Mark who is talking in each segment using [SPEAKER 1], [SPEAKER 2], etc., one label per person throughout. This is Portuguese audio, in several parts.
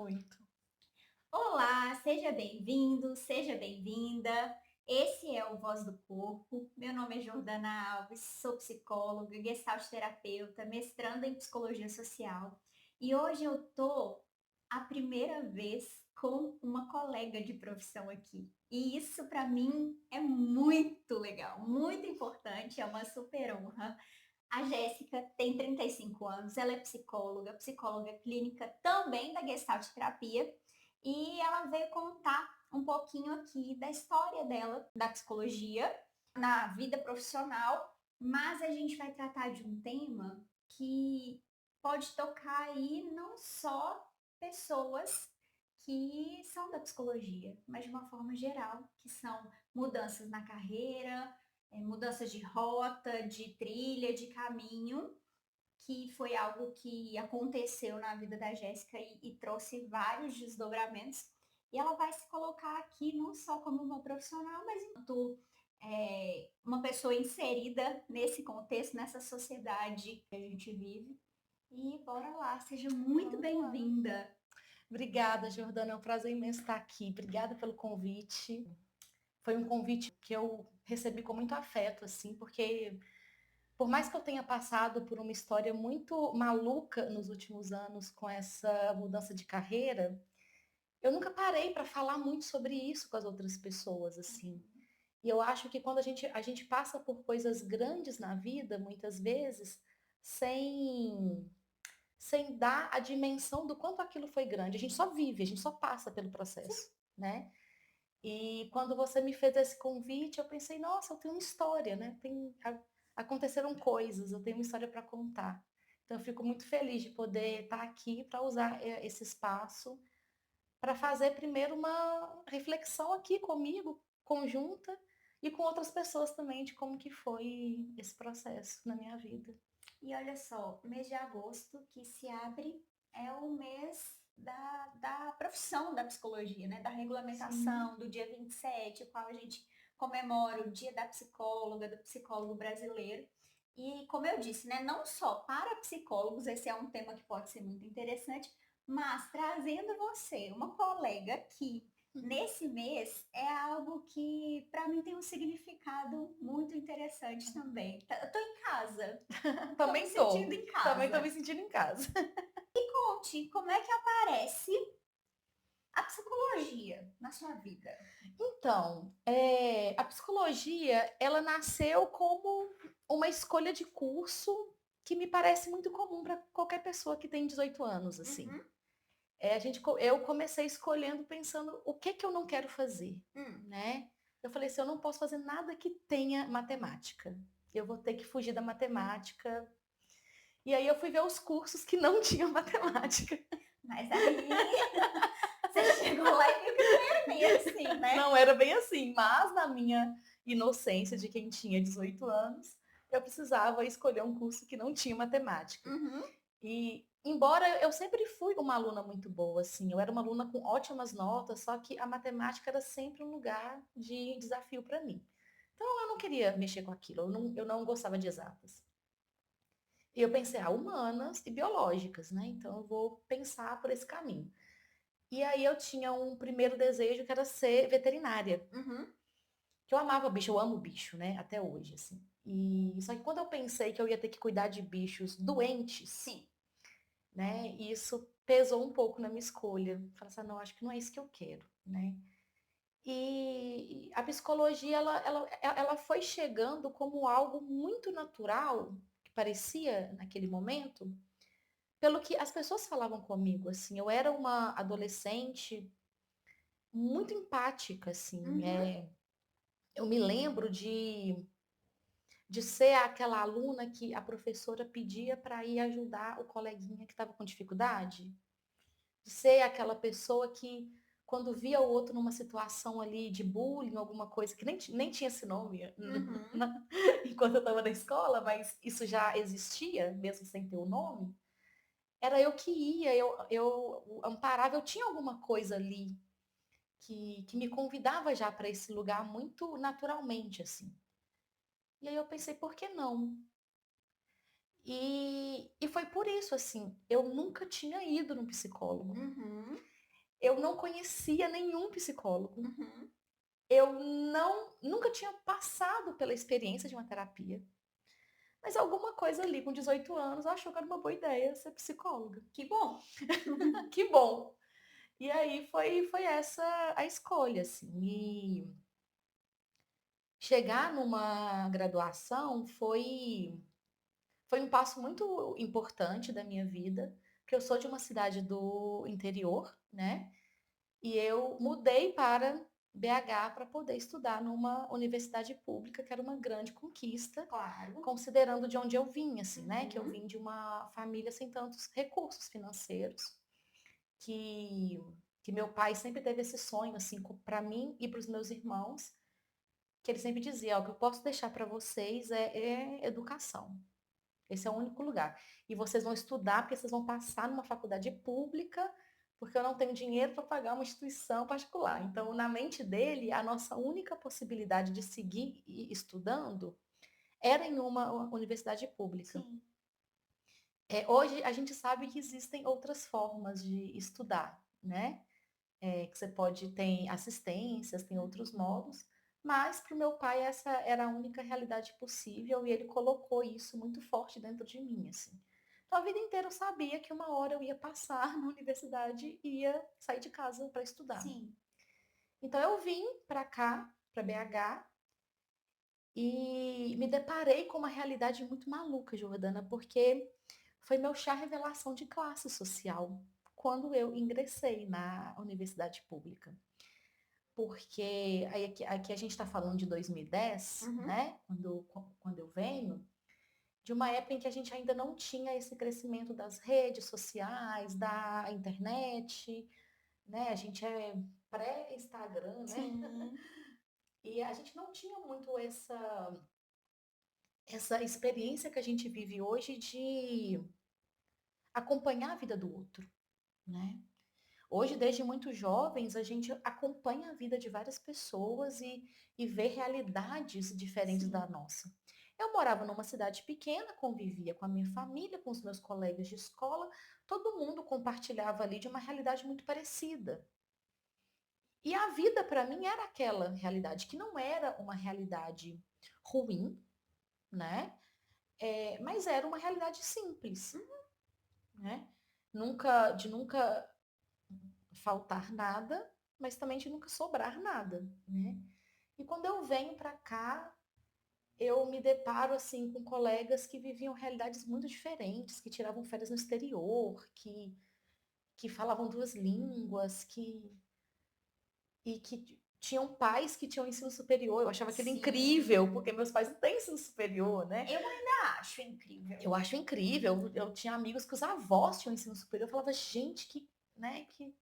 [SPEAKER 1] Muito.
[SPEAKER 2] Olá, seja bem-vindo, seja bem-vinda. Esse é o Voz do Corpo. Meu nome é Jordana Alves, sou psicóloga, gestalt terapeuta, mestranda em psicologia social. E hoje eu tô a primeira vez com uma colega de profissão aqui. E isso para mim é muito legal, muito importante, é uma super honra. A Jéssica tem 35 anos, ela é psicóloga, psicóloga clínica também da Gestalt Terapia, e ela veio contar um pouquinho aqui da história dela, da psicologia, na vida profissional, mas a gente vai tratar de um tema que pode tocar aí não só pessoas que são da psicologia, mas de uma forma geral, que são mudanças na carreira, mudanças de rota, de trilha, de caminho, que foi algo que aconteceu na vida da Jéssica e trouxe vários desdobramentos. E ela vai se colocar aqui não só como uma profissional, mas enquanto uma pessoa inserida nesse contexto, nessa sociedade que a gente vive. E bora lá, seja muito
[SPEAKER 1] Vamos lá.
[SPEAKER 2] bem-vinda.
[SPEAKER 1] Obrigada, Jordana. É um prazer imenso estar aqui. Obrigada pelo convite. Foi um convite que eu recebi com muito afeto, assim, porque por mais que eu tenha passado por uma história muito maluca nos últimos anos com essa mudança de carreira, eu nunca parei para falar muito sobre isso com as outras pessoas, assim. E eu acho que quando a gente passa por coisas grandes na vida, muitas vezes, sem sem dar a dimensão do quanto aquilo foi grande. A gente só vive, a gente só passa pelo processo, né? E quando você me fez esse convite, eu pensei, nossa, eu tenho uma história, né? Aconteceram coisas, eu tenho uma história para contar. Então eu fico muito feliz de poder estar aqui para usar esse espaço para fazer primeiro uma reflexão aqui comigo, conjunta, e com outras pessoas também de como que foi esse processo na minha vida.
[SPEAKER 2] E olha só, mês de agosto que se abre é o mês da profissão da psicologia, né? Da
[SPEAKER 1] Sim.
[SPEAKER 2] regulamentação, do dia 27, o qual a gente comemora o dia da psicóloga, do psicólogo brasileiro. E como eu disse, né, não só para psicólogos, esse é um tema que pode ser muito interessante, mas trazendo você, uma colega que nesse mês é algo que para mim tem um significado muito interessante também. Eu tô em casa, tô me
[SPEAKER 1] Também
[SPEAKER 2] sentindo
[SPEAKER 1] tô.
[SPEAKER 2] em
[SPEAKER 1] Também tô me
[SPEAKER 2] casa.
[SPEAKER 1] sentindo em casa.
[SPEAKER 2] Conte, como é que aparece a psicologia na sua vida?
[SPEAKER 1] Então, a psicologia, ela nasceu como uma escolha de curso que me parece muito comum para qualquer pessoa que tem 18 anos, assim.
[SPEAKER 2] Uhum,
[SPEAKER 1] Eu comecei escolhendo pensando o que que eu não quero fazer,
[SPEAKER 2] hum.
[SPEAKER 1] né? Eu falei assim, eu não posso fazer nada que tenha matemática. Eu vou ter que fugir da matemática. E aí eu fui ver os cursos que não tinham matemática.
[SPEAKER 2] Mas aí você chegou lá e viu que não era bem assim, né?
[SPEAKER 1] Não era bem assim, mas na minha inocência de quem tinha 18 anos, eu precisava escolher um curso que não tinha matemática.
[SPEAKER 2] Uhum,
[SPEAKER 1] E embora eu sempre fui uma aluna muito boa, assim, eu era uma aluna com ótimas notas, só que a matemática era sempre um lugar de desafio para mim. Então eu não queria mexer com aquilo, eu não gostava de exatas. E eu pensei, humanas e biológicas, né? Então eu vou pensar por esse caminho. E aí eu tinha um primeiro desejo que era ser veterinária.
[SPEAKER 2] uhum.
[SPEAKER 1] Que eu amava bicho, eu amo bicho, né? Até hoje, assim. E só que quando eu pensei que eu ia ter que cuidar de bichos doentes,
[SPEAKER 2] Sim.
[SPEAKER 1] né? Isso pesou um pouco na minha escolha. Falei assim, não, acho que não é isso que eu quero, né? E a psicologia, ela foi chegando como algo muito natural, que parecia naquele momento, pelo que as pessoas falavam comigo, assim. Eu era uma adolescente muito empática, assim.
[SPEAKER 2] Uhum.
[SPEAKER 1] Eu me lembro de ser aquela aluna que a professora pedia para ir ajudar o coleguinha que estava com dificuldade, de ser aquela pessoa que, quando via o outro numa situação ali de bullying, alguma coisa, que nem tinha esse nome
[SPEAKER 2] Uhum.
[SPEAKER 1] enquanto eu estava na escola, mas isso já existia, mesmo sem ter o nome, era eu que ia, eu amparava, eu tinha alguma coisa ali que me convidava já para esse lugar muito naturalmente, assim. E aí eu pensei, por que não? E foi por isso, assim, eu nunca tinha ido no psicólogo.
[SPEAKER 2] Uhum.
[SPEAKER 1] não conhecia nenhum psicólogo.
[SPEAKER 2] Uhum.
[SPEAKER 1] Eu nunca tinha passado pela experiência de uma terapia. Mas alguma coisa ali com 18 anos achou que era uma boa ideia ser psicóloga.
[SPEAKER 2] Que bom.
[SPEAKER 1] Que bom! E aí foi essa a escolha, assim. E chegar numa graduação foi um passo muito importante da minha vida, porque eu sou de uma cidade do interior, né? E eu mudei para BH para poder estudar numa universidade pública, que era uma grande conquista,
[SPEAKER 2] Claro.
[SPEAKER 1] considerando de onde eu vim, assim, né? Que eu
[SPEAKER 2] Uhum.
[SPEAKER 1] vim de uma família sem tantos recursos financeiros, que, que meu pai sempre teve esse sonho, assim, para mim e para os meus irmãos, que ele sempre dizia, ó, o que eu posso deixar para vocês é educação. Esse é o único lugar. E vocês vão estudar porque vocês vão passar numa faculdade pública, porque eu não tenho dinheiro para pagar uma instituição particular. Então, na mente dele, a nossa única possibilidade de seguir estudando era em uma universidade pública.
[SPEAKER 2] Sim.
[SPEAKER 1] Hoje, a gente sabe que existem outras formas de estudar, né? Que você pode ter assistências, tem outros modos, mas para o meu pai essa era a única realidade possível e ele colocou isso muito forte dentro de mim, assim. Então a vida inteira eu sabia que uma hora eu ia passar na universidade e ia sair de casa para estudar.
[SPEAKER 2] Sim.
[SPEAKER 1] Então eu vim para cá, para BH, e me deparei com uma realidade muito maluca, Jordana, porque foi meu chá revelação de classe social quando eu ingressei na universidade pública. Porque aí aqui a gente está falando de 2010,
[SPEAKER 2] Uhum.
[SPEAKER 1] né? Quando eu venho, de uma época em que a gente ainda não tinha esse crescimento das redes sociais, da internet, né? A gente é pré-Instagram, né?
[SPEAKER 2] Sim.
[SPEAKER 1] E a gente não tinha muito essa experiência que a gente vive hoje de acompanhar a vida do outro, né? Hoje, desde muito jovens, a gente acompanha a vida de várias pessoas e vê realidades diferentes
[SPEAKER 2] Sim.
[SPEAKER 1] da nossa. Eu morava numa cidade pequena, convivia com a minha família, com os meus colegas de escola, todo mundo compartilhava ali de uma realidade muito parecida. E a vida, para mim, era aquela realidade, que não era uma realidade ruim, né? Mas era uma realidade simples,
[SPEAKER 2] Uhum.
[SPEAKER 1] né? De nunca faltar nada, mas também de nunca sobrar nada, né? E quando eu venho para cá, eu me deparo assim com colegas que viviam realidades muito diferentes, que tiravam férias no exterior, que falavam duas línguas, que tinham pais que tinham ensino superior. Eu achava aquilo
[SPEAKER 2] Sim.
[SPEAKER 1] incrível, porque meus pais não têm ensino superior, né?
[SPEAKER 2] Eu ainda acho incrível.
[SPEAKER 1] Eu acho incrível. Eu tinha amigos que os avós tinham ensino superior. Eu falava, gente, né, que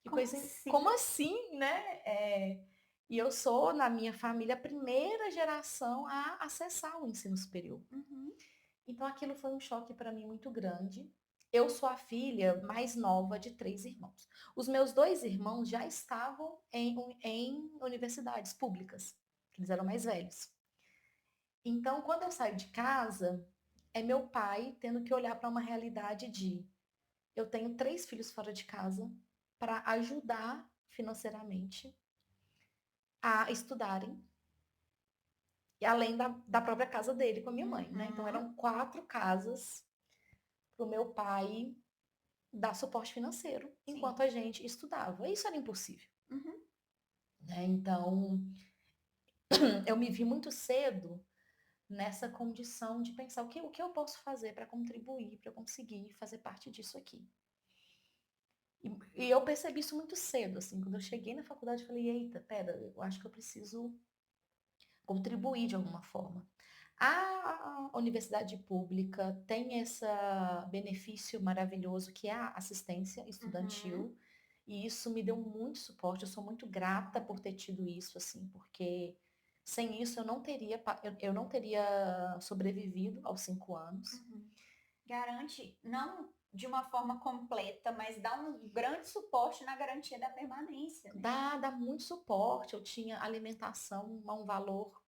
[SPEAKER 2] Como
[SPEAKER 1] coisa,
[SPEAKER 2] assim?
[SPEAKER 1] como assim, né? E eu sou, na minha família, a primeira geração a acessar o ensino superior.
[SPEAKER 2] Uhum.
[SPEAKER 1] Então aquilo foi um choque para mim muito grande. Eu sou a filha mais nova de 3 irmãos. Os meus 2 irmãos já estavam em universidades públicas, que eles eram mais velhos. Então, quando eu saio de casa, é meu pai tendo que olhar para uma realidade de eu tenho 3 filhos fora de casa para ajudar financeiramente a estudarem, e além da própria casa dele com a minha mãe, né? Então
[SPEAKER 2] Uhum.
[SPEAKER 1] eram 4 casas para o meu pai dar suporte financeiro
[SPEAKER 2] Sim.
[SPEAKER 1] enquanto a gente estudava. Isso era impossível,
[SPEAKER 2] Uhum.
[SPEAKER 1] né? Então eu me vi muito cedo nessa condição de pensar o que eu posso fazer para contribuir, para eu conseguir fazer parte disso aqui. E eu percebi isso muito cedo, assim, quando eu cheguei na faculdade, eu falei, eita, pera, eu acho que eu preciso contribuir de alguma forma. A universidade pública tem esse benefício maravilhoso que é a assistência
[SPEAKER 2] Uhum.
[SPEAKER 1] estudantil, e isso me deu muito suporte. Eu sou muito grata por ter tido isso, assim, porque sem isso eu não teria sobrevivido aos 5 anos.
[SPEAKER 2] Uhum. Garante, não de uma forma completa, mas dá um grande suporte na garantia da permanência, né?
[SPEAKER 1] Dá muito suporte. Eu tinha alimentação a um valor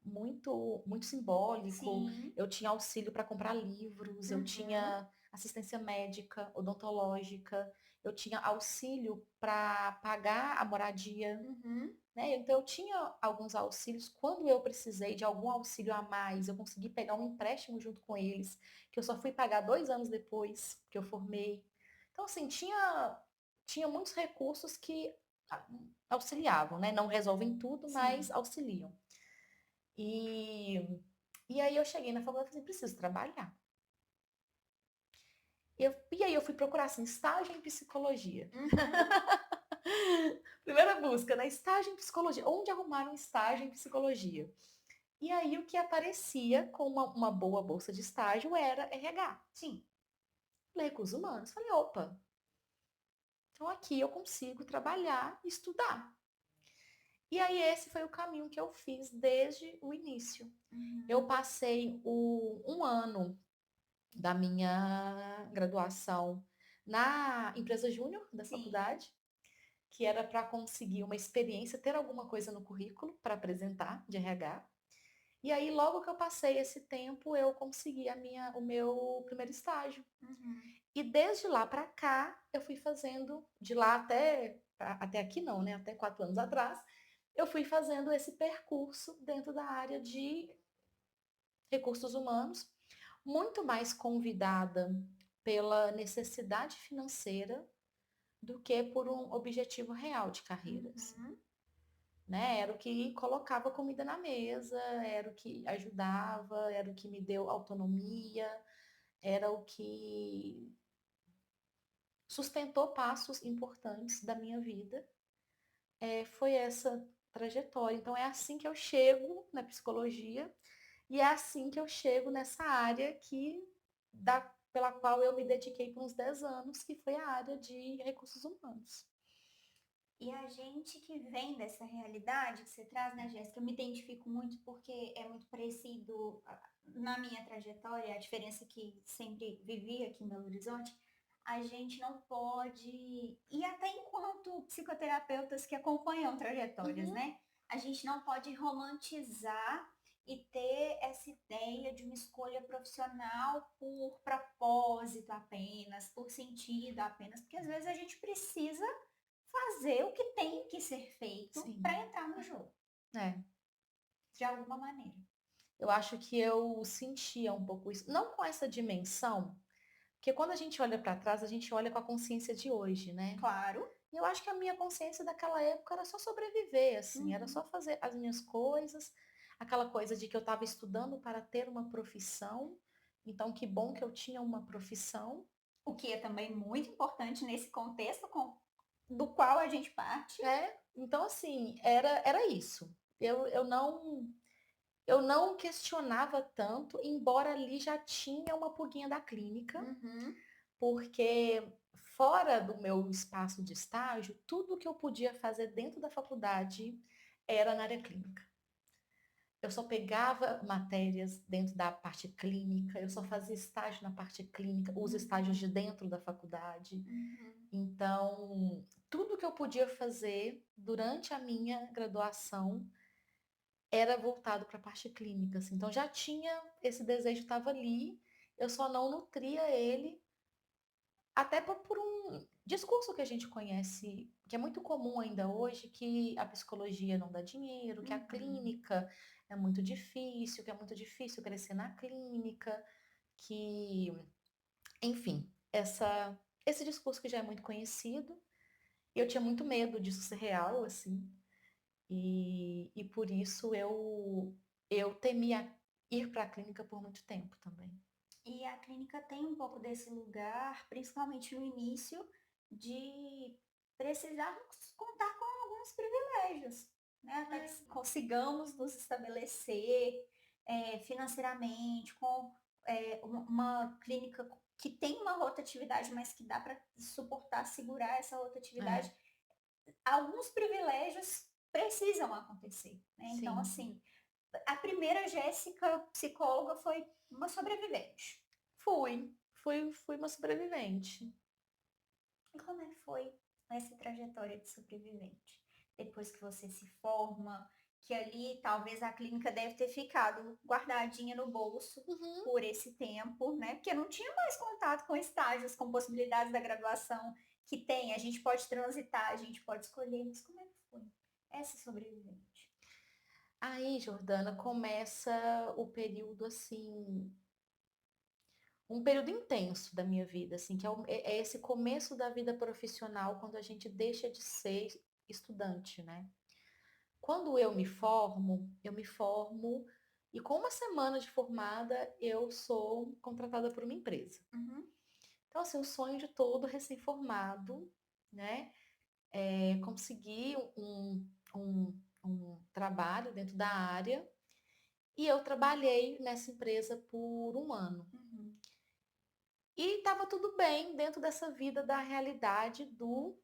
[SPEAKER 1] muito simbólico.
[SPEAKER 2] Sim.
[SPEAKER 1] Eu tinha auxílio para comprar livros, eu
[SPEAKER 2] Uhum.
[SPEAKER 1] tinha assistência médica, odontológica. eu tinha auxílio para pagar a moradia,
[SPEAKER 2] Uhum.
[SPEAKER 1] né? Então eu tinha alguns auxílios. Quando eu precisei de algum auxílio a mais, eu consegui pegar um empréstimo junto com eles, que eu só fui pagar 2 anos depois que eu formei. Então, assim, tinha muitos recursos que ah, auxiliavam, né? Não resolvem tudo, mas
[SPEAKER 2] Sim.
[SPEAKER 1] auxiliam. E, e aí eu cheguei na faculdade e falei, preciso trabalhar. E aí eu fui procurar assim, estágio em psicologia.
[SPEAKER 2] Uhum.
[SPEAKER 1] Primeira busca, né? Estágio em psicologia. Onde arrumar um estágio em psicologia? E aí o que aparecia com uma boa bolsa de estágio era RH.
[SPEAKER 2] Sim.
[SPEAKER 1] Recursos humanos. Falei, opa, então aqui eu consigo trabalhar e estudar. E aí esse foi o caminho que eu fiz desde o início. Eu
[SPEAKER 2] Uhum.
[SPEAKER 1] passei um ano da minha graduação na empresa júnior da
[SPEAKER 2] Sim.
[SPEAKER 1] faculdade, que era para conseguir uma experiência, ter alguma coisa no currículo para apresentar de RH. E aí, logo que eu passei esse tempo, eu consegui o meu primeiro estágio.
[SPEAKER 2] Uhum.
[SPEAKER 1] E desde lá para cá, eu fui fazendo, de lá até aqui não, né? Até 4 anos atrás, eu fui fazendo esse percurso dentro da área de recursos humanos, muito mais convidada pela necessidade financeira do que por um objetivo real de carreira, assim,
[SPEAKER 2] Uhum.
[SPEAKER 1] né? Era o que colocava comida na mesa, era o que ajudava, era o que me deu autonomia, era o que sustentou passos importantes da minha vida. Foi essa trajetória. Então é assim que eu chego na psicologia e é assim que eu chego nessa área pela qual eu me dediquei por uns 10 anos, que foi a área de recursos humanos.
[SPEAKER 2] E a gente que vem dessa realidade que você traz, né, Jéssica, eu me identifico muito porque é muito parecido na minha trajetória, a diferença que sempre vivi aqui em Belo Horizonte, a gente não pode, e até enquanto psicoterapeutas que acompanham trajetórias,
[SPEAKER 1] Uhum,
[SPEAKER 2] né, a gente não pode romantizar e ter essa ideia de uma escolha profissional por propósito apenas, por sentido apenas, porque às vezes a gente precisa fazer o que tem que ser feito para
[SPEAKER 1] sim.
[SPEAKER 2] entrar no jogo,
[SPEAKER 1] É.
[SPEAKER 2] de alguma maneira.
[SPEAKER 1] Eu acho que eu sentia um pouco isso, não com essa dimensão, porque quando a gente olha para trás, a gente olha com a consciência de hoje, né?
[SPEAKER 2] Claro.
[SPEAKER 1] E eu acho que a minha consciência daquela época era só sobreviver, assim, era
[SPEAKER 2] Uhum.
[SPEAKER 1] só fazer as minhas coisas, aquela coisa de que eu estava estudando para ter uma profissão, então que bom que eu tinha uma profissão,
[SPEAKER 2] O que é também muito importante nesse contexto do qual a gente parte.
[SPEAKER 1] né? Então, assim, era isso. Eu não questionava tanto, embora ali já tinha uma pulguinha da clínica,
[SPEAKER 2] Uhum.
[SPEAKER 1] porque fora do meu espaço de estágio, tudo que eu podia fazer dentro da faculdade era na área clínica. Eu só pegava matérias dentro da parte clínica, eu só fazia estágio na parte clínica, os estágios
[SPEAKER 2] Uhum.
[SPEAKER 1] de dentro da faculdade.
[SPEAKER 2] Uhum.
[SPEAKER 1] Então, tudo que eu podia fazer durante a minha graduação era voltado para a parte clínica, assim. Então já tinha esse desejo, estava ali, eu só não nutria ele, até por um discurso que a gente conhece, que é muito comum ainda hoje, que a psicologia não dá dinheiro, que a
[SPEAKER 2] Uhum.
[SPEAKER 1] clínica é muito difícil, que é muito difícil crescer na clínica, que, enfim, esse discurso que já é muito conhecido, e eu tinha muito medo disso ser real, assim, e por isso eu temia ir para a clínica por muito tempo também.
[SPEAKER 2] E a clínica tem um pouco desse lugar, principalmente no início, de precisarmos contar com alguns privilégios, né? Até que consigamos nos estabelecer financeiramente, com uma clínica que tem uma rotatividade, mas que dá para suportar, segurar essa
[SPEAKER 1] É,
[SPEAKER 2] rotatividade. Alguns privilégios precisam acontecer, né? Então,
[SPEAKER 1] sim.
[SPEAKER 2] assim, a primeira Jéssica, psicóloga, foi uma sobrevivente.
[SPEAKER 1] Fui uma sobrevivente.
[SPEAKER 2] E como é que foi essa trajetória de sobrevivente? Depois que você se forma, que ali talvez a clínica deve ter ficado guardadinha no bolso
[SPEAKER 1] Uhum.
[SPEAKER 2] por esse tempo, né? Porque não tinha mais contato com estágios, com possibilidades da graduação que tem, a gente pode transitar, a gente pode escolher, mas como é que foi? Essa sobrevivente.
[SPEAKER 1] Aí, Jordana, começa o período assim, um período intenso da minha vida, assim, que é esse começo da vida profissional, quando a gente deixa de ser estudante, né? Quando eu me formo e com uma semana de formada eu sou contratada por uma empresa.
[SPEAKER 2] Uhum,
[SPEAKER 1] Então, assim, o sonho de todo recém-formado, né, é conseguir um trabalho dentro da área. E eu trabalhei nessa empresa por um ano.
[SPEAKER 2] uhum.
[SPEAKER 1] E estava tudo bem dentro dessa vida da realidade do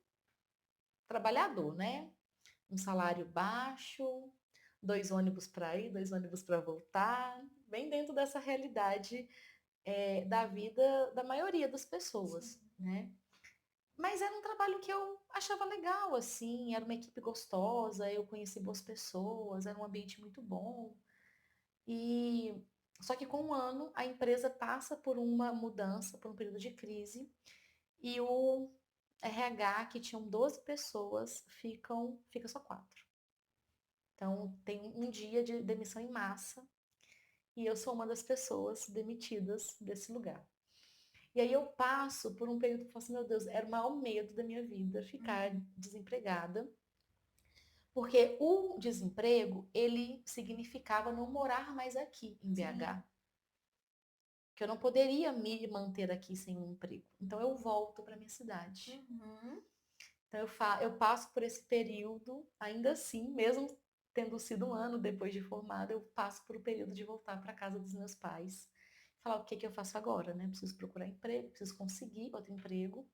[SPEAKER 1] trabalhador, né? Um salário baixo, 2 ônibus para ir, 2 ônibus para voltar, bem dentro dessa realidade da vida da maioria das
[SPEAKER 2] Sim.
[SPEAKER 1] pessoas, né? Mas era um trabalho que eu achava legal, assim, era uma equipe gostosa, eu conheci boas pessoas, era um ambiente muito bom. E só que com um ano a empresa passa por uma mudança, por um período de crise, e o RH, que tinham 12 pessoas, fica só 4. Então tem um dia de demissão em massa, e eu sou uma das pessoas demitidas desse lugar. E aí eu passo por um período que eu falo assim, meu Deus, era o maior medo da minha vida ficar
[SPEAKER 2] Uhum.
[SPEAKER 1] desempregada, porque o desemprego, ele significava não morar mais aqui em
[SPEAKER 2] Sim.
[SPEAKER 1] BH, que eu não poderia me manter aqui sem um emprego. Então eu volto para minha cidade.
[SPEAKER 2] Uhum.
[SPEAKER 1] Então eu passo por esse período, ainda assim, mesmo tendo sido um ano depois de formada, eu passo por o período de voltar para casa dos meus pais. Falar o que que eu faço agora, né? Preciso procurar emprego, preciso conseguir outro emprego.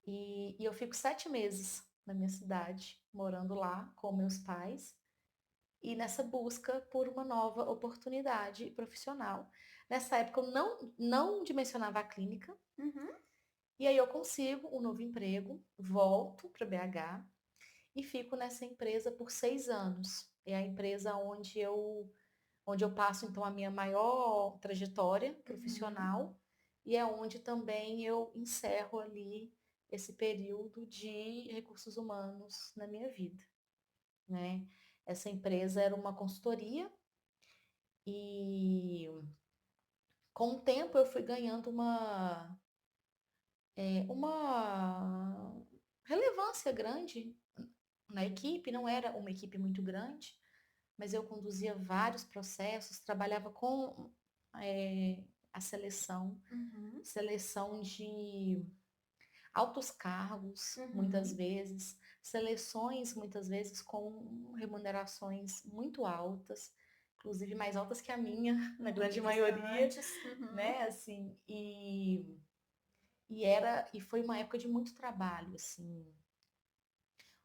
[SPEAKER 1] E eu fico 7 meses na minha cidade, morando lá com meus pais e nessa busca por uma nova oportunidade profissional. Nessa época eu não dimensionava a clínica,
[SPEAKER 2] Uhum.
[SPEAKER 1] e aí eu consigo um novo emprego, volto para BH e fico nessa empresa por 6 anos. É a empresa onde eu passo então a minha maior trajetória
[SPEAKER 2] Uhum.
[SPEAKER 1] profissional e é onde também eu encerro ali esse período de recursos humanos na minha vida, né? Essa empresa era uma consultoria e com o tempo eu fui ganhando uma relevância grande na equipe, não era uma equipe muito grande, mas eu conduzia vários processos, trabalhava com é, a
[SPEAKER 2] Uhum.
[SPEAKER 1] seleção de altos cargos, muitas
[SPEAKER 2] Uhum.
[SPEAKER 1] vezes, seleções, muitas vezes, com remunerações muito altas, inclusive mais altas que a minha, na grande maioria,
[SPEAKER 2] Interessantes. Uhum.
[SPEAKER 1] né, assim, e foi uma época de muito trabalho, assim,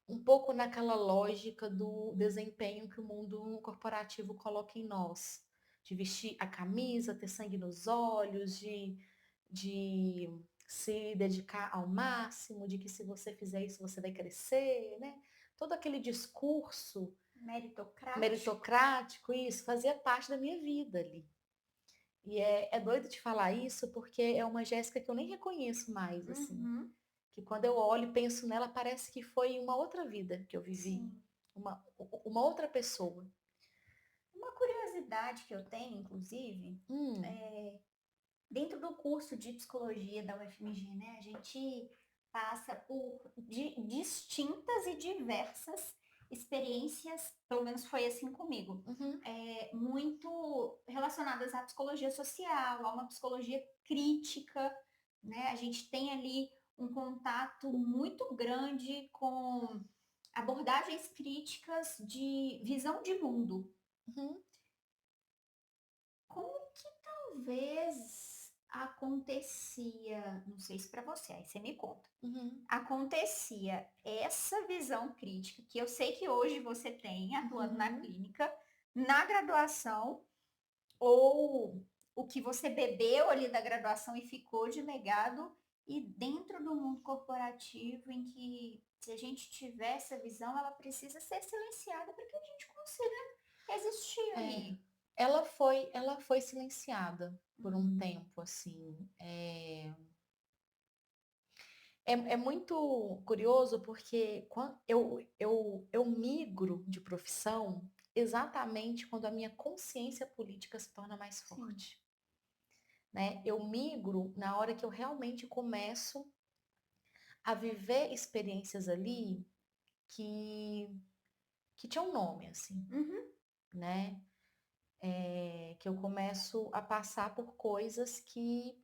[SPEAKER 1] um pouco naquela lógica do desempenho que o mundo corporativo coloca em nós, de vestir a camisa, ter sangue nos olhos, de se dedicar ao máximo, de que se você fizer isso você vai crescer, né? Todo aquele discurso
[SPEAKER 2] Meritocrático.
[SPEAKER 1] meritocrático, isso fazia parte da minha vida ali. E é doido de falar isso porque é uma Jéssica que eu nem reconheço mais, assim.
[SPEAKER 2] Uhum.
[SPEAKER 1] Que quando eu olho e penso nela, parece que foi uma outra vida que eu vivi.
[SPEAKER 2] Sim.
[SPEAKER 1] Uma outra pessoa.
[SPEAKER 2] Uma curiosidade que eu tenho, inclusive,
[SPEAKER 1] Hum,
[SPEAKER 2] é, dentro do curso de psicologia da UFMG, né, a gente passa por distintas e diversas experiências, pelo menos foi assim comigo,
[SPEAKER 1] uhum,
[SPEAKER 2] muito relacionadas à psicologia social, a uma psicologia crítica, né? A gente tem ali um contato muito grande com abordagens críticas de visão de mundo.
[SPEAKER 1] uhum,
[SPEAKER 2] Como que talvez acontecia, não sei se para você, aí você me conta.
[SPEAKER 1] uhum,
[SPEAKER 2] Acontecia essa visão crítica que eu sei que hoje você tem atuando na
[SPEAKER 1] uhum.
[SPEAKER 2] clínica, na graduação, ou o que você bebeu ali da graduação e ficou de legado, e dentro do mundo corporativo em que se a gente tiver essa visão, ela precisa ser silenciada para que a gente consiga existir
[SPEAKER 1] É,
[SPEAKER 2] ali.
[SPEAKER 1] ela foi silenciada por um
[SPEAKER 2] Uhum.
[SPEAKER 1] tempo, assim. É muito curioso porque eu migro de profissão exatamente quando a minha consciência política se torna mais
[SPEAKER 2] Sim.
[SPEAKER 1] forte, né? Eu migro na hora que eu realmente começo a viver experiências ali que, que tinham um nome, assim,
[SPEAKER 2] Uhum.
[SPEAKER 1] né? Que eu começo a passar por coisas que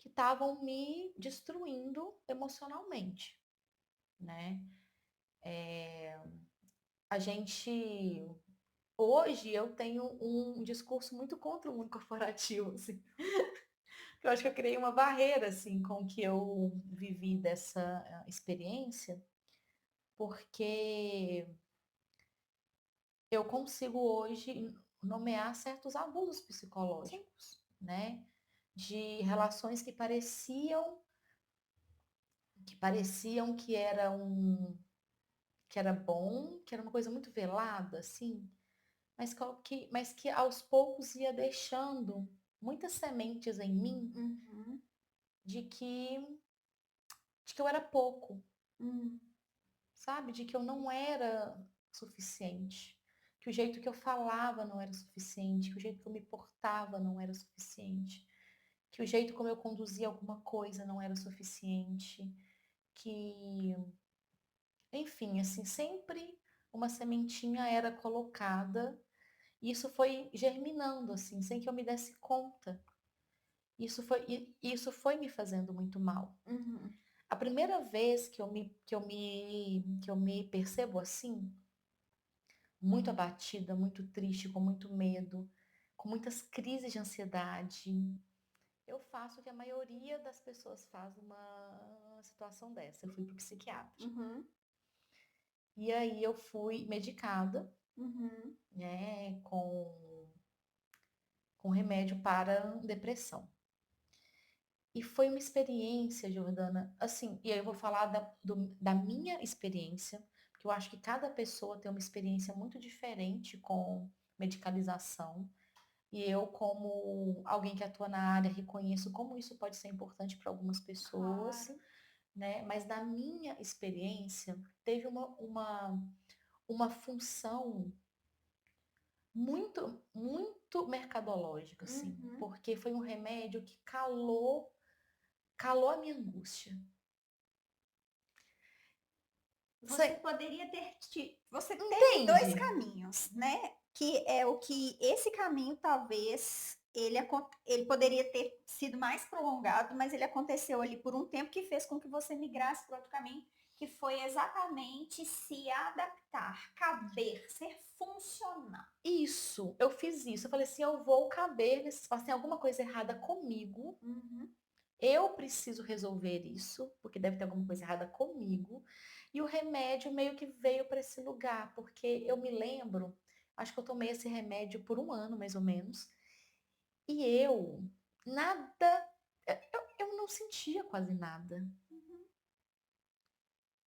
[SPEAKER 1] estavam me destruindo emocionalmente, né? A gente hoje eu tenho um discurso muito contra o mundo corporativo, assim. Eu acho que eu criei uma barreira assim com o que eu vivi dessa experiência, porque eu consigo hoje nomear certos abusos
[SPEAKER 2] Sim.
[SPEAKER 1] psicológicos, né? De relações que pareciam que era bom, que era uma coisa muito velada, assim, mas que aos poucos ia deixando muitas sementes em mim
[SPEAKER 2] Uhum.
[SPEAKER 1] de que, de que eu era pouco,
[SPEAKER 2] Hum.
[SPEAKER 1] sabe? De que eu não era suficiente, que o jeito que eu falava não era suficiente, que o jeito que eu me portava não era suficiente, que o jeito como eu conduzia alguma coisa não era suficiente, que, enfim, assim, sempre uma sementinha era colocada e isso foi germinando, assim, sem que eu me desse conta. Isso foi me fazendo muito mal.
[SPEAKER 2] Uhum.
[SPEAKER 1] A primeira vez que eu me percebo assim, muito abatida, muito triste, com muito medo, com muitas crises de ansiedade, eu faço o que a maioria das pessoas faz numa situação dessa. Eu fui para o psiquiatra.
[SPEAKER 2] Uhum.
[SPEAKER 1] E aí eu fui medicada,
[SPEAKER 2] Uhum.
[SPEAKER 1] né, com remédio para depressão. E foi uma experiência, Jordana, assim, e aí eu vou falar da minha experiência, porque eu acho que cada pessoa tem uma experiência muito diferente com medicalização, e eu, como alguém que atua na área, reconheço como isso pode ser importante para algumas pessoas,
[SPEAKER 2] Claro.
[SPEAKER 1] né? Mas na minha experiência, teve uma função muito, muito mercadológica, assim,
[SPEAKER 2] Uhum.
[SPEAKER 1] porque foi um remédio que calou a minha angústia.
[SPEAKER 2] Você
[SPEAKER 1] Você
[SPEAKER 2] poderia você teve dois
[SPEAKER 1] entende?
[SPEAKER 2] caminhos, né? Que é o que esse caminho talvez ele poderia ter sido mais prolongado, mas ele aconteceu ali por um tempo que fez com que você migrasse para outro caminho, que foi exatamente se adaptar, caber, ser funcional.
[SPEAKER 1] Isso, eu fiz isso. Eu falei assim, eu vou caber nesse espaço. Tem alguma coisa errada comigo.
[SPEAKER 2] Uhum.
[SPEAKER 1] Eu preciso resolver isso, porque deve ter alguma coisa errada comigo. E o remédio meio que veio para esse lugar, porque eu me lembro, acho que eu tomei esse remédio por um ano, mais ou menos. E nada, eu não sentia quase nada.
[SPEAKER 2] Uhum.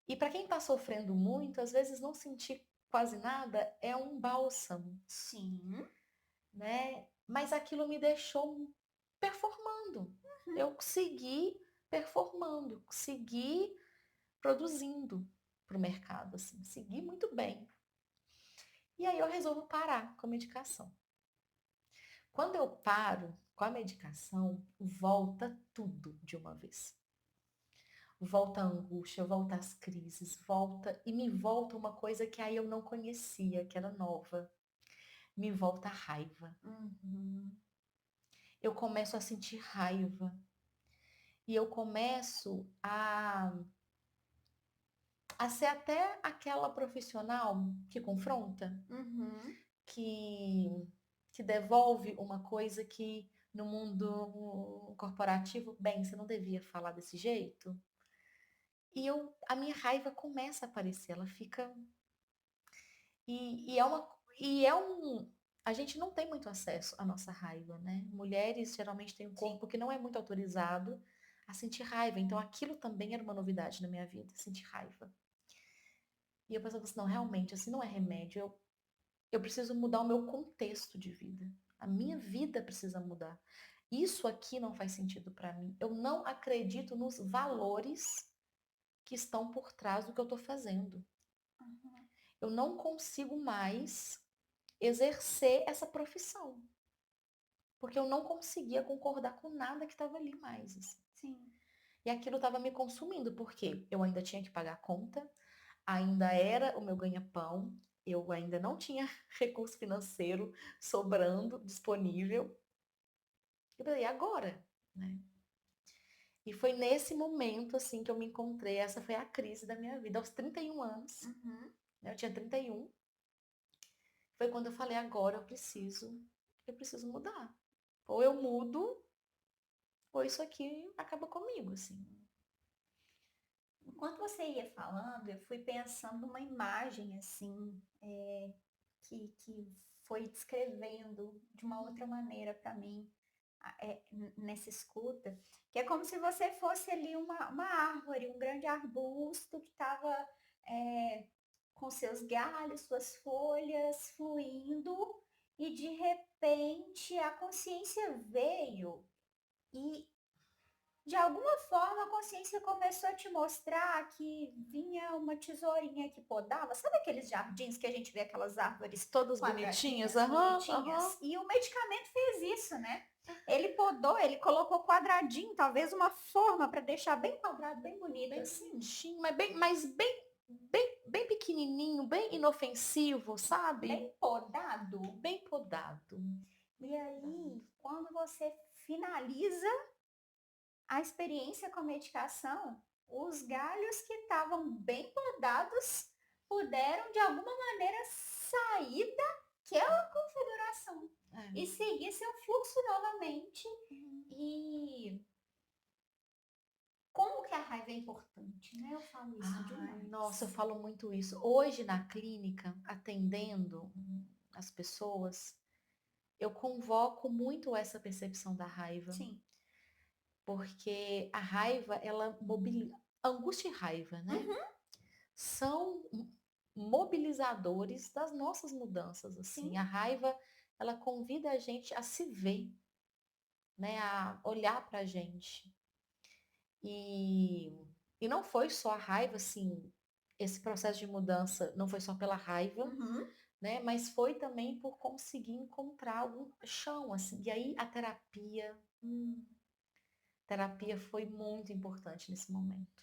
[SPEAKER 1] E para quem está sofrendo muito, às vezes não sentir quase nada é um bálsamo,
[SPEAKER 2] Sim.
[SPEAKER 1] né? Mas aquilo me deixou performando.
[SPEAKER 2] Uhum.
[SPEAKER 1] Eu segui performando, segui produzindo para o mercado, assim, segui muito bem. E aí eu resolvo parar com a medicação. Quando eu paro com a medicação, volta tudo de uma vez. Volta a angústia, volta as crises, volta e me volta uma coisa que aí eu não conhecia, que era nova. Me volta a raiva.
[SPEAKER 2] Uhum.
[SPEAKER 1] Eu começo a sentir raiva e eu começo a ser até aquela profissional que confronta,
[SPEAKER 2] Uhum.
[SPEAKER 1] que, que devolve uma coisa que no mundo corporativo, bem, você não devia falar desse jeito. A minha raiva começa a aparecer, ela fica. E a gente não tem muito acesso à nossa raiva, né? Mulheres geralmente têm um
[SPEAKER 2] Sim.
[SPEAKER 1] corpo que não é muito autorizado a sentir raiva. Então aquilo também era uma novidade na minha vida, sentir raiva. E eu pensava assim, não, realmente, assim não é remédio. Eu preciso mudar o meu contexto de vida. A minha vida precisa mudar. Isso aqui não faz sentido para mim. Eu não acredito nos valores que estão por trás do que eu estou fazendo.
[SPEAKER 2] Uhum.
[SPEAKER 1] Eu não consigo mais exercer essa profissão, porque eu não conseguia concordar com nada que estava ali mais, assim.
[SPEAKER 2] Sim.
[SPEAKER 1] E aquilo estava me consumindo, porque eu ainda tinha que pagar a conta, ainda era o meu ganha-pão, eu ainda não tinha recurso financeiro sobrando, disponível. E falei, e agora? Né? E foi nesse momento, assim, que eu me encontrei. Essa foi a crise da minha vida. Aos 31 anos,
[SPEAKER 2] Uhum.
[SPEAKER 1] né? Eu tinha 31. Foi quando eu falei, agora eu preciso mudar. Ou eu mudo, ou isso aqui acaba comigo, assim.
[SPEAKER 2] Enquanto você ia falando, eu fui pensando numa imagem, assim, que foi descrevendo de uma outra maneira para mim, nessa escuta, que é como se você fosse ali uma árvore, um grande arbusto que estava com seus galhos, suas folhas fluindo, e de repente a consciência veio e de alguma forma a consciência começou a te mostrar que vinha uma tesourinha que podava. Sabe aqueles jardins que a gente vê aquelas árvores
[SPEAKER 1] Todas bonitinhas,
[SPEAKER 2] quadradinhas,
[SPEAKER 1] aham, aham.
[SPEAKER 2] bonitinhas? E o medicamento fez isso, né? Ele podou, ele colocou quadradinho, talvez uma forma para deixar bem quadrado, bem bonito
[SPEAKER 1] Bem
[SPEAKER 2] assim.
[SPEAKER 1] bonitinho, mas bem pequenininho, bem inofensivo, sabe?
[SPEAKER 2] Bem podado.
[SPEAKER 1] Bem podado.
[SPEAKER 2] E aí, quando você finaliza a experiência com a medicação, os galhos que estavam bem podados puderam de alguma maneira sair daquela configuração
[SPEAKER 1] É.
[SPEAKER 2] e seguir seu fluxo novamente.
[SPEAKER 1] Uhum.
[SPEAKER 2] E como que a raiva é importante, né? Eu falo isso
[SPEAKER 1] Ai,
[SPEAKER 2] demais.
[SPEAKER 1] nossa, eu falo muito isso. Hoje na clínica, atendendo as pessoas, eu convoco muito essa percepção da raiva,
[SPEAKER 2] Sim.
[SPEAKER 1] porque a raiva, ela mobiliza, angústia e raiva, né?
[SPEAKER 2] Uhum.
[SPEAKER 1] São mobilizadores das nossas mudanças, assim.
[SPEAKER 2] Sim.
[SPEAKER 1] A raiva, ela convida a gente a se ver, né? A olhar pra gente. E não foi só a raiva, assim, esse processo de mudança não foi só pela raiva,
[SPEAKER 2] Uhum.
[SPEAKER 1] né? Mas foi também por conseguir encontrar algum chão, assim. E aí a terapia foi muito importante nesse momento.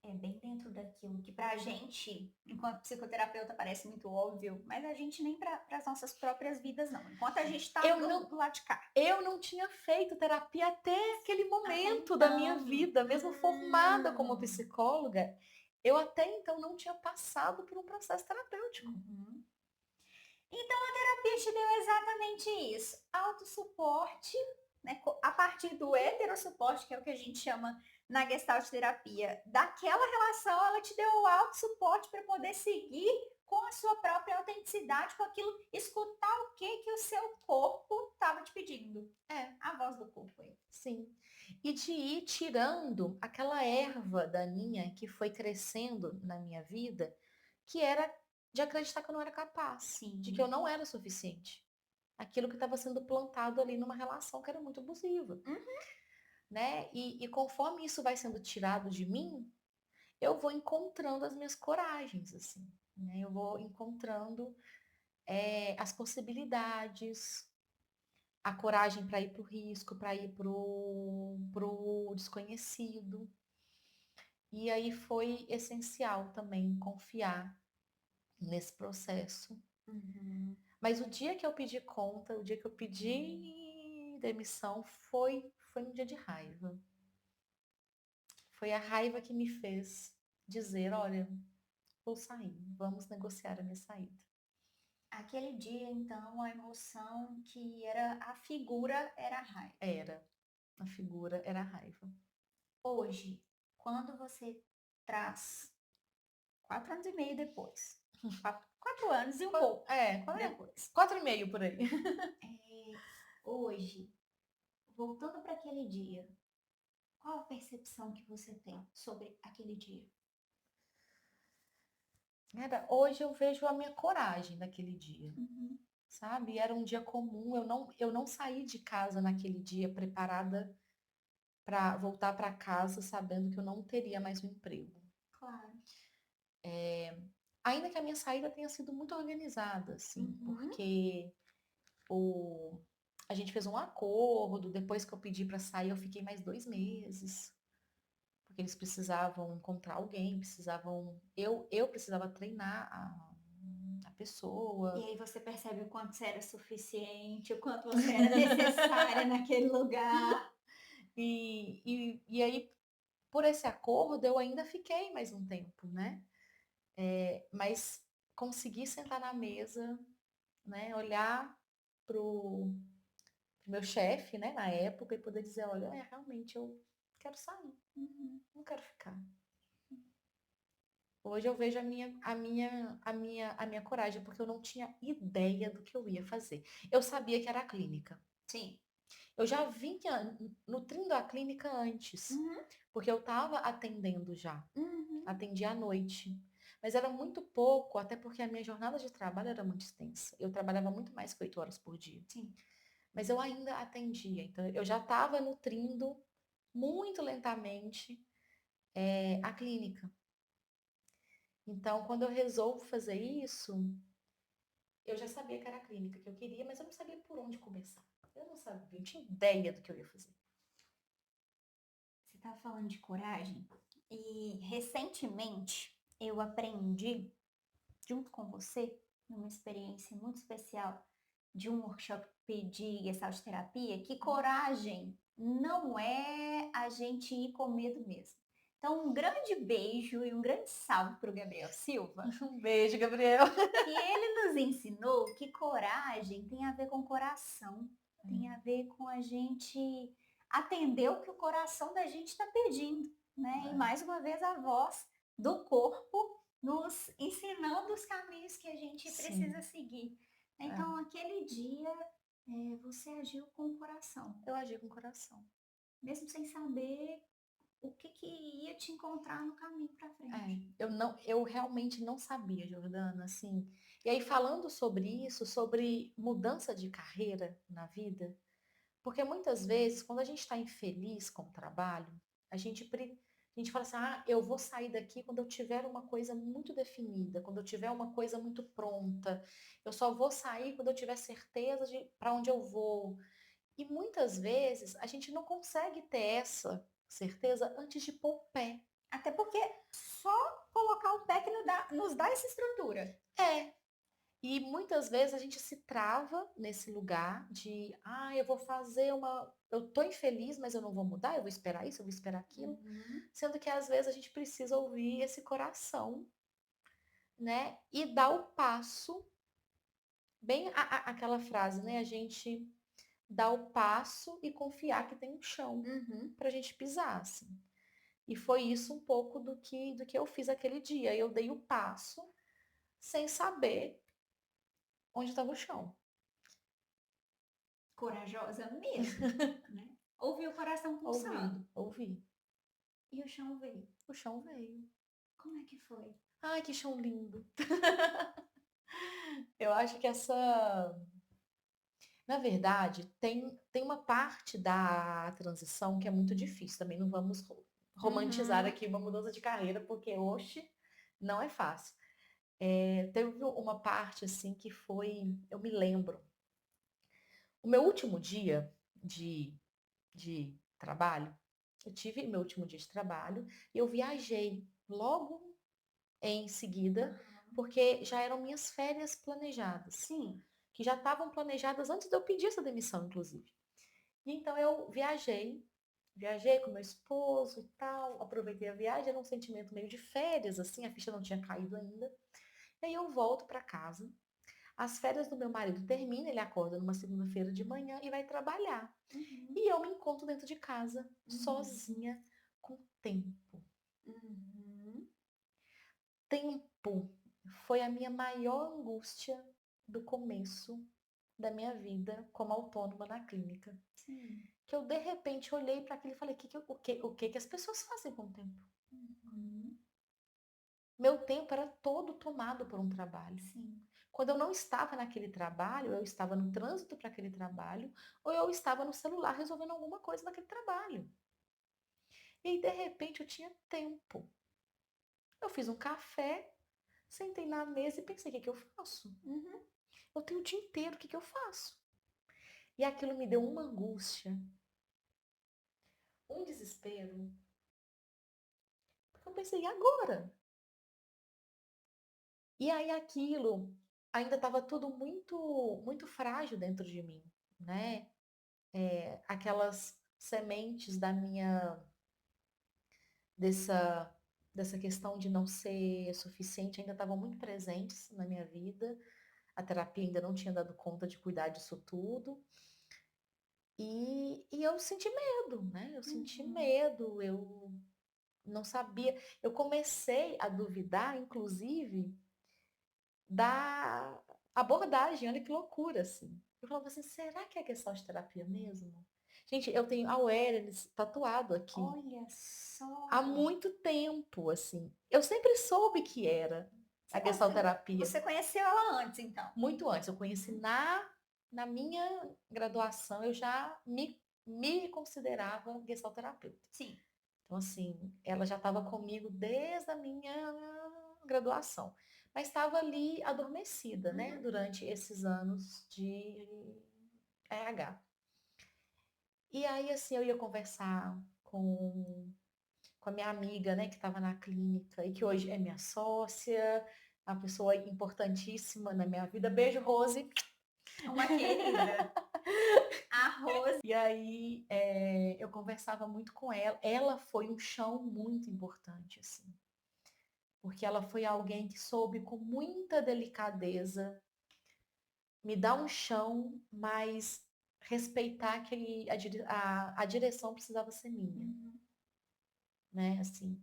[SPEAKER 2] É bem dentro daquilo que pra gente, enquanto psicoterapeuta, parece muito óbvio, mas a gente nem para as nossas próprias vidas não. Enquanto a gente tá
[SPEAKER 1] Eu
[SPEAKER 2] do
[SPEAKER 1] não,
[SPEAKER 2] lado de cá.
[SPEAKER 1] eu não tinha feito terapia até aquele
[SPEAKER 2] Até
[SPEAKER 1] momento da minha
[SPEAKER 2] então.
[SPEAKER 1] vida, mesmo formada como psicóloga, eu até então não tinha passado por um processo terapêutico.
[SPEAKER 2] Uhum. Então a terapia te deu exatamente isso. Autossuporte, né? A partir do heterossuporte, que é o que a gente chama na Gestalt terapia, daquela relação, ela te deu o autossuporte para poder seguir com a sua própria autenticidade, com aquilo, escutar o que o seu corpo estava te pedindo.
[SPEAKER 1] É,
[SPEAKER 2] A voz do corpo aí.
[SPEAKER 1] sim. E de ir tirando aquela erva daninha que foi crescendo na minha vida, que era de acreditar que eu não era capaz,
[SPEAKER 2] Sim.
[SPEAKER 1] de que eu não era suficiente. Aquilo que estava sendo plantado ali numa relação que era muito abusiva,
[SPEAKER 2] Uhum.
[SPEAKER 1] né? E conforme isso vai sendo tirado de mim, eu vou encontrando as minhas coragens, assim, né? Eu vou encontrando as possibilidades, a coragem para ir para o risco, para ir para o desconhecido. E aí foi essencial também confiar nesse processo.
[SPEAKER 2] Uhum.
[SPEAKER 1] Mas o dia que eu pedi conta, o dia que eu pedi demissão, foi um dia de raiva. Foi a raiva que me fez dizer, olha, vou sair, vamos negociar a minha saída.
[SPEAKER 2] Aquele dia, então, a emoção que era a figura era a raiva.
[SPEAKER 1] Era. A figura era a raiva.
[SPEAKER 2] Hoje, quando você traz 4 anos e meio depois, 4 anos e um pouco depois,
[SPEAKER 1] 4,5 por aí.
[SPEAKER 2] hoje, voltando para aquele dia, qual a percepção que você tem sobre aquele dia?
[SPEAKER 1] Hoje eu vejo a minha coragem daquele dia,
[SPEAKER 2] Uhum.
[SPEAKER 1] sabe? Era um dia comum, eu não saí de casa naquele dia preparada para voltar para casa sabendo que eu não teria mais um emprego.
[SPEAKER 2] Claro.
[SPEAKER 1] Ainda que a minha saída tenha sido muito organizada, assim,
[SPEAKER 2] Uhum.
[SPEAKER 1] porque o, a gente fez um acordo, depois que eu pedi para sair, eu fiquei mais 2 meses, porque eles precisavam encontrar alguém, eu precisava treinar a
[SPEAKER 2] E
[SPEAKER 1] pessoa.
[SPEAKER 2] aí você percebe o quanto você era suficiente, o quanto você era necessária naquele lugar.
[SPEAKER 1] E aí, por esse acordo, eu ainda fiquei mais um tempo, né? Mas consegui sentar na mesa, né? Olhar pro meu chefe, né, na época, e poder dizer, olha, realmente eu quero sair,
[SPEAKER 2] Uhum.
[SPEAKER 1] não quero ficar. Hoje eu vejo a minha coragem, porque eu não tinha ideia do que eu ia fazer. Eu sabia que era a clínica.
[SPEAKER 2] Sim.
[SPEAKER 1] Eu já vinha nutrindo a clínica antes,
[SPEAKER 2] Uhum.
[SPEAKER 1] porque eu estava atendendo já.
[SPEAKER 2] Uhum.
[SPEAKER 1] Atendia à noite. Mas era muito pouco, até porque a minha jornada de trabalho era muito extensa. Eu trabalhava muito mais que 8 horas por dia.
[SPEAKER 2] Sim.
[SPEAKER 1] Mas eu ainda atendia. Então, eu já estava nutrindo muito lentamente a clínica. Então, quando eu resolvo fazer isso, eu já sabia que era a clínica que eu queria, mas eu não sabia por onde começar. Eu não sabia, eu não tinha ideia do que eu ia fazer.
[SPEAKER 2] Você estava falando de coragem e recentemente eu aprendi, junto com você, numa experiência muito especial de um workshop de Gestalt terapia, que coragem não é a gente ir com medo mesmo. Então, um grande beijo e um grande salve para o Gabriel Silva,
[SPEAKER 1] Um beijo, Gabriel.
[SPEAKER 2] que ele nos ensinou que coragem tem a ver com coração, tem a ver com a gente atender o que o coração da gente está pedindo, né? E mais uma vez a voz do corpo nos ensinando os caminhos que a gente precisa
[SPEAKER 1] Sim,
[SPEAKER 2] seguir.
[SPEAKER 1] é,
[SPEAKER 2] Então, aquele dia, você agiu com o coração,
[SPEAKER 1] eu agi com o coração.
[SPEAKER 2] mesmo sem saber o que, que ia te encontrar no caminho para frente.
[SPEAKER 1] Eu realmente não sabia, Jordana, assim. E aí, falando sobre isso, sobre mudança de carreira na vida, porque muitas vezes, quando a gente está infeliz com o trabalho, a gente fala assim, eu vou sair daqui quando eu tiver uma coisa muito definida, quando eu tiver uma coisa muito pronta. Eu só vou sair quando eu tiver certeza de para onde eu vou. E muitas vezes a gente não consegue ter essa certeza antes de pôr o pé.
[SPEAKER 2] Até porque só colocar o pé que nos dá essa estrutura.
[SPEAKER 1] É, e muitas vezes a gente se trava nesse lugar de, eu vou fazer eu tô infeliz, mas eu não vou mudar, eu vou esperar isso, eu vou esperar aquilo.
[SPEAKER 2] Uhum.
[SPEAKER 1] Sendo que às vezes a gente precisa ouvir esse coração, né? E dar o passo, bem aquela frase, né? A gente dá o passo e confiar que tem um chão
[SPEAKER 2] Uhum.
[SPEAKER 1] pra gente pisar, assim. E foi isso um pouco do que eu fiz aquele dia. Eu dei o passo sem saber onde estava o chão.
[SPEAKER 2] Corajosa mesmo, né? Ouvi o coração
[SPEAKER 1] Ouvi,
[SPEAKER 2] pulsando.
[SPEAKER 1] ouvi.
[SPEAKER 2] E o chão veio.
[SPEAKER 1] O chão veio.
[SPEAKER 2] Como é que foi?
[SPEAKER 1] Ai, que chão lindo. Eu acho que essa. Na verdade, tem uma parte da transição que é muito difícil. Também não vamos romantizar
[SPEAKER 2] Uhum.
[SPEAKER 1] aqui uma mudança de carreira, porque hoje não é fácil. Teve uma parte assim que foi. Eu me lembro. O meu último dia de trabalho, eu tive meu último dia de trabalho e eu viajei logo em seguida,
[SPEAKER 2] Aham.
[SPEAKER 1] porque já eram minhas férias planejadas,
[SPEAKER 2] Sim.
[SPEAKER 1] que já estavam planejadas antes de eu pedir essa demissão, inclusive. E então eu viajei com meu esposo e tal, aproveitei a viagem, era um sentimento meio de férias, assim, a ficha não tinha caído ainda. E aí eu volto para casa. As férias do meu marido terminam, ele acorda numa segunda-feira de manhã e vai trabalhar.
[SPEAKER 2] Uhum.
[SPEAKER 1] E eu me encontro dentro de casa,
[SPEAKER 2] Uhum.
[SPEAKER 1] sozinha, com tempo.
[SPEAKER 2] Uhum.
[SPEAKER 1] Tempo foi a minha maior angústia do começo da minha vida como autônoma na clínica.
[SPEAKER 2] Sim.
[SPEAKER 1] Que eu, de repente, olhei para aquilo e falei, o que as pessoas fazem com o tempo?
[SPEAKER 2] Uhum.
[SPEAKER 1] Meu tempo era todo tomado por um trabalho.
[SPEAKER 2] Sim.
[SPEAKER 1] Quando eu não estava naquele trabalho, eu estava no trânsito para aquele trabalho, ou eu estava no celular resolvendo alguma coisa naquele trabalho. E aí, de repente, eu tinha tempo. Eu fiz um café, sentei na mesa e pensei, o que que eu faço?
[SPEAKER 2] Uhum.
[SPEAKER 1] Eu tenho o dia inteiro, o que que eu faço? E aquilo me deu uma angústia, um desespero. Porque eu pensei, e agora? E aí aquilo ainda estava tudo muito frágil dentro de mim, né? Aquelas sementes dessa, dessa questão de não ser suficiente ainda estavam muito presentes na minha vida. A terapia ainda não tinha dado conta de cuidar disso tudo. E eu senti medo, né? Eu senti
[SPEAKER 2] Uhum.
[SPEAKER 1] medo, eu não sabia. Eu comecei a duvidar, inclusive, da abordagem. Olha que loucura, assim. Eu falava assim, será que é questão de terapia mesmo? Gente, eu tenho a awareness tatuado aqui
[SPEAKER 2] Olha
[SPEAKER 1] há
[SPEAKER 2] só.
[SPEAKER 1] muito tempo, assim. Eu sempre soube que era a questão terapia.
[SPEAKER 2] Você conheceu ela antes, então?
[SPEAKER 1] Muito antes. Eu conheci
[SPEAKER 2] Uhum.
[SPEAKER 1] na minha graduação, eu já me considerava gestalterapeuta.
[SPEAKER 2] Sim.
[SPEAKER 1] Então, assim, ela já estava comigo desde a minha graduação. Mas estava ali adormecida, né?
[SPEAKER 2] Uhum.
[SPEAKER 1] Durante esses anos de RH. E aí, assim, eu ia conversar com a minha amiga, né, que estava na clínica e que hoje é minha sócia, uma pessoa importantíssima na minha vida. Beijo, Rose.
[SPEAKER 2] Uma querida. Arroz.
[SPEAKER 1] E aí, eu conversava muito com ela. Ela foi um chão muito importante, assim, porque ela foi alguém que soube com muita delicadeza me dar um chão, mas respeitar que a direção precisava ser minha,
[SPEAKER 2] Uhum.
[SPEAKER 1] né? Assim.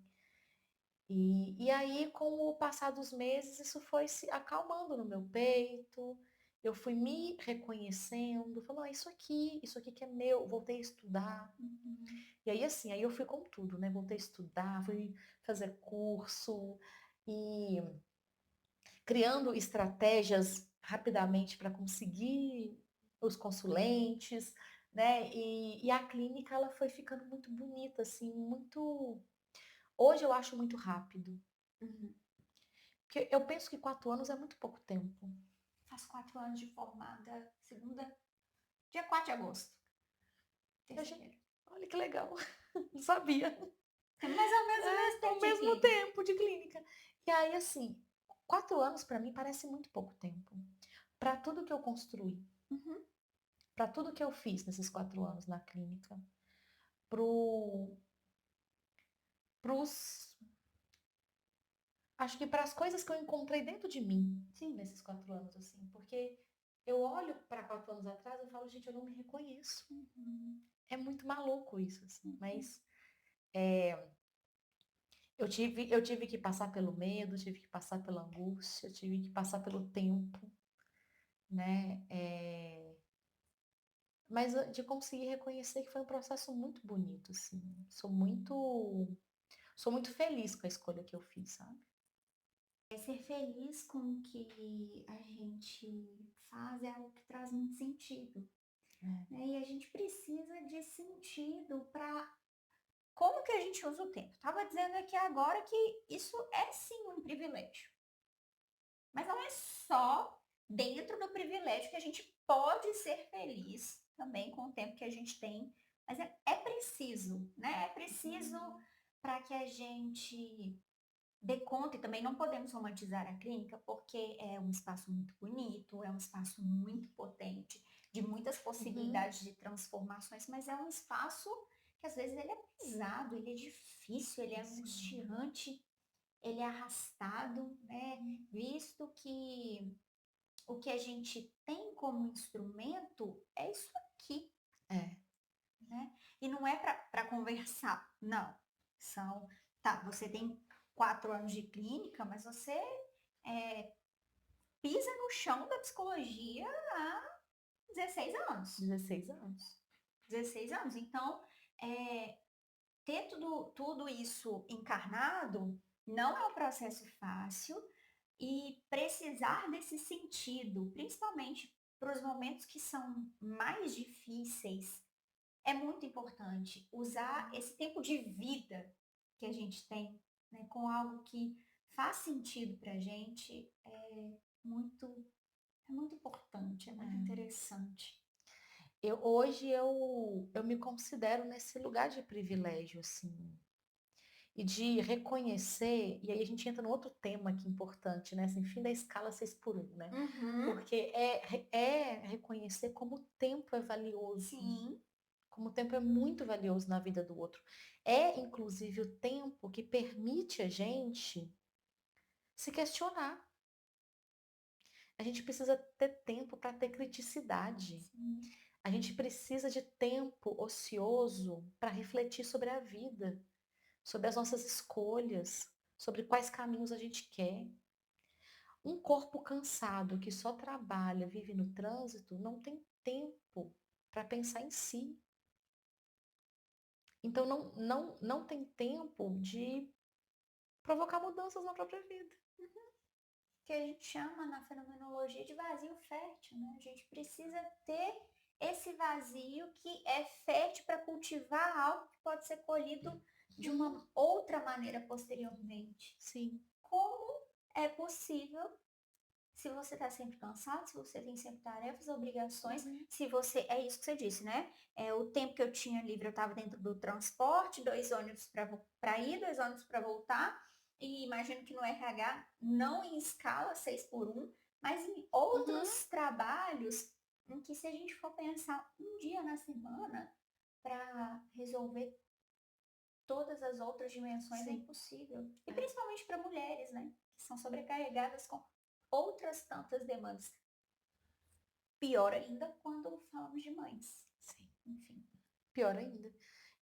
[SPEAKER 1] E aí, com o passar dos meses, isso foi se acalmando no meu peito. Eu fui me reconhecendo, falando, ah, isso aqui que é meu, voltei a estudar.
[SPEAKER 2] Uhum.
[SPEAKER 1] E aí, assim, aí eu fui com tudo, né? Voltei a estudar, fui fazer curso e criando estratégias rapidamente para conseguir os consulentes, né? E a clínica, ela foi ficando muito bonita, assim, muito... Hoje eu acho muito rápido.
[SPEAKER 2] Uhum.
[SPEAKER 1] Porque eu penso que 4 anos é muito pouco tempo.
[SPEAKER 2] Faz 4 anos de formada, dia 4 de agosto,
[SPEAKER 1] E a gente,
[SPEAKER 2] terça-feira.
[SPEAKER 1] olha que legal, não sabia.
[SPEAKER 2] É mais ou menos o mesmo
[SPEAKER 1] É o
[SPEAKER 2] tempo de
[SPEAKER 1] mesmo
[SPEAKER 2] clínica.
[SPEAKER 1] tempo de clínica. E aí, assim, 4 anos para mim parece muito pouco tempo. Para tudo que eu construí,
[SPEAKER 2] Uhum.
[SPEAKER 1] para tudo que eu fiz nesses 4 anos na clínica, pro, pros, acho que para as coisas que eu encontrei dentro de mim, sim, nesses 4 anos, assim, porque eu olho para 4 anos atrás e falo, gente, eu não me reconheço.
[SPEAKER 2] Uhum.
[SPEAKER 1] É muito maluco isso, assim,
[SPEAKER 2] Uhum.
[SPEAKER 1] mas é, eu tive que passar pelo medo, tive que passar pela angústia, tive que passar pelo tempo, né? Mas de conseguir reconhecer que foi um processo muito bonito, assim. Sou muito feliz com a escolha que eu fiz, sabe?
[SPEAKER 2] É ser feliz com o que a gente faz é algo que traz muito sentido,
[SPEAKER 1] É,
[SPEAKER 2] né? E a gente precisa de sentido para como que a gente usa o tempo. Estava dizendo aqui agora que isso é sim um privilégio, mas não é só dentro do privilégio que a gente pode ser feliz também com o tempo que a gente tem, mas é preciso, né? É preciso para que a gente dê conta, e também não podemos romantizar a clínica, porque é um espaço muito bonito, é um espaço muito potente, de muitas
[SPEAKER 1] uhum,
[SPEAKER 2] possibilidades de transformações, mas é um espaço que às vezes ele é pesado, ele é difícil, ele é
[SPEAKER 1] sim,
[SPEAKER 2] angustiante, ele é arrastado, né? Visto que o que a gente tem como instrumento é isso aqui,
[SPEAKER 1] é,
[SPEAKER 2] né? E não é para conversar, não. São, tá, você tem 4 anos de clínica, mas você é, pisa no chão da psicologia há 16 anos.
[SPEAKER 1] 16 anos.
[SPEAKER 2] 16 anos. Então, é, ter tudo isso encarnado não é um processo fácil e precisar desse sentido, principalmente para os momentos que são mais difíceis, é muito importante usar esse tempo de vida que a gente tem, né, com algo que faz sentido pra gente, muito, é muito importante, é muito interessante.
[SPEAKER 1] Hoje eu me considero nesse lugar de privilégio, assim, e de reconhecer, e aí a gente entra no outro tema aqui importante, né? Assim, fim da escala 6 por um, né?
[SPEAKER 2] Uhum,
[SPEAKER 1] Porque é reconhecer como o tempo é valioso,
[SPEAKER 2] sim,
[SPEAKER 1] como o tempo é muito valioso na vida do outro. É, inclusive, o tempo que permite a gente se questionar. A gente precisa ter tempo para ter criticidade.
[SPEAKER 2] sim.
[SPEAKER 1] A gente precisa de tempo ocioso para refletir sobre a vida, sobre as nossas escolhas, sobre quais caminhos a gente quer. Um corpo cansado que só trabalha, vive no trânsito, não tem tempo para pensar em si. Então não tem tempo de provocar mudanças na própria vida.
[SPEAKER 2] Que a gente chama na fenomenologia de vazio fértil, né? A gente precisa ter esse vazio que é fértil para cultivar algo que pode ser colhido de
[SPEAKER 1] Uhum,
[SPEAKER 2] uma outra maneira posteriormente.
[SPEAKER 1] sim.
[SPEAKER 2] Como é possível se você está sempre cansado, se você tem sempre tarefas, obrigações,
[SPEAKER 1] Uhum,
[SPEAKER 2] se você. É isso que você disse, né? O tempo que eu tinha livre, eu estava dentro do transporte, 2 ônibus para ir, 2 ônibus para voltar. E imagino que no RH, não em escala 6 por um, mas em
[SPEAKER 1] uhum,
[SPEAKER 2] outros trabalhos em que se a gente for pensar um dia na semana para resolver todas as outras dimensões é
[SPEAKER 1] sim.
[SPEAKER 2] impossível. E
[SPEAKER 1] É,
[SPEAKER 2] principalmente para mulheres, né? Que são sobrecarregadas com outras tantas demandas. Pior ainda quando falamos de mães.
[SPEAKER 1] sim.
[SPEAKER 2] Enfim.
[SPEAKER 1] Pior ainda.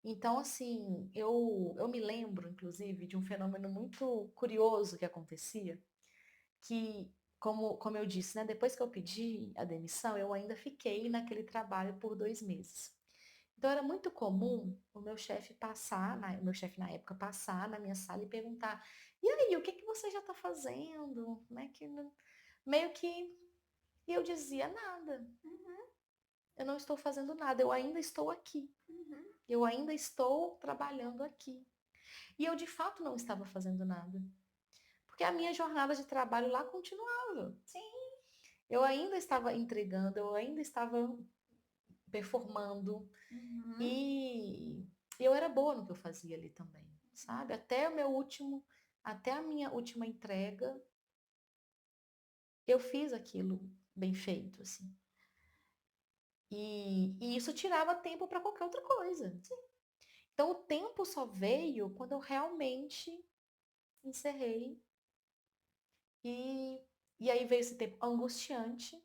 [SPEAKER 1] Então, assim, eu me lembro, inclusive, de um fenômeno muito curioso que acontecia, que, como eu disse, né, depois que eu pedi a demissão, eu ainda fiquei naquele trabalho por 2 meses. Então, era muito comum o meu chefe passar, o meu chefe na época passar na minha sala e perguntar: e aí, o que que você já está fazendo? Né, meio que. E eu dizia: nada,
[SPEAKER 2] Uhum,
[SPEAKER 1] eu não estou fazendo nada, eu ainda estou aqui.
[SPEAKER 2] uhum.
[SPEAKER 1] Eu ainda estou trabalhando aqui. E eu de fato não estava fazendo nada. Porque a minha jornada de trabalho lá continuava.
[SPEAKER 2] Sim.
[SPEAKER 1] Eu ainda estava entregando, eu ainda estava performando.
[SPEAKER 2] Uhum.
[SPEAKER 1] E eu era boa no que eu fazia ali também, sabe? Até a minha última entrega, eu fiz aquilo bem feito, assim. E isso tirava tempo para qualquer outra coisa. Então o tempo só veio quando eu realmente encerrei. E, e aí veio esse tempo angustiante,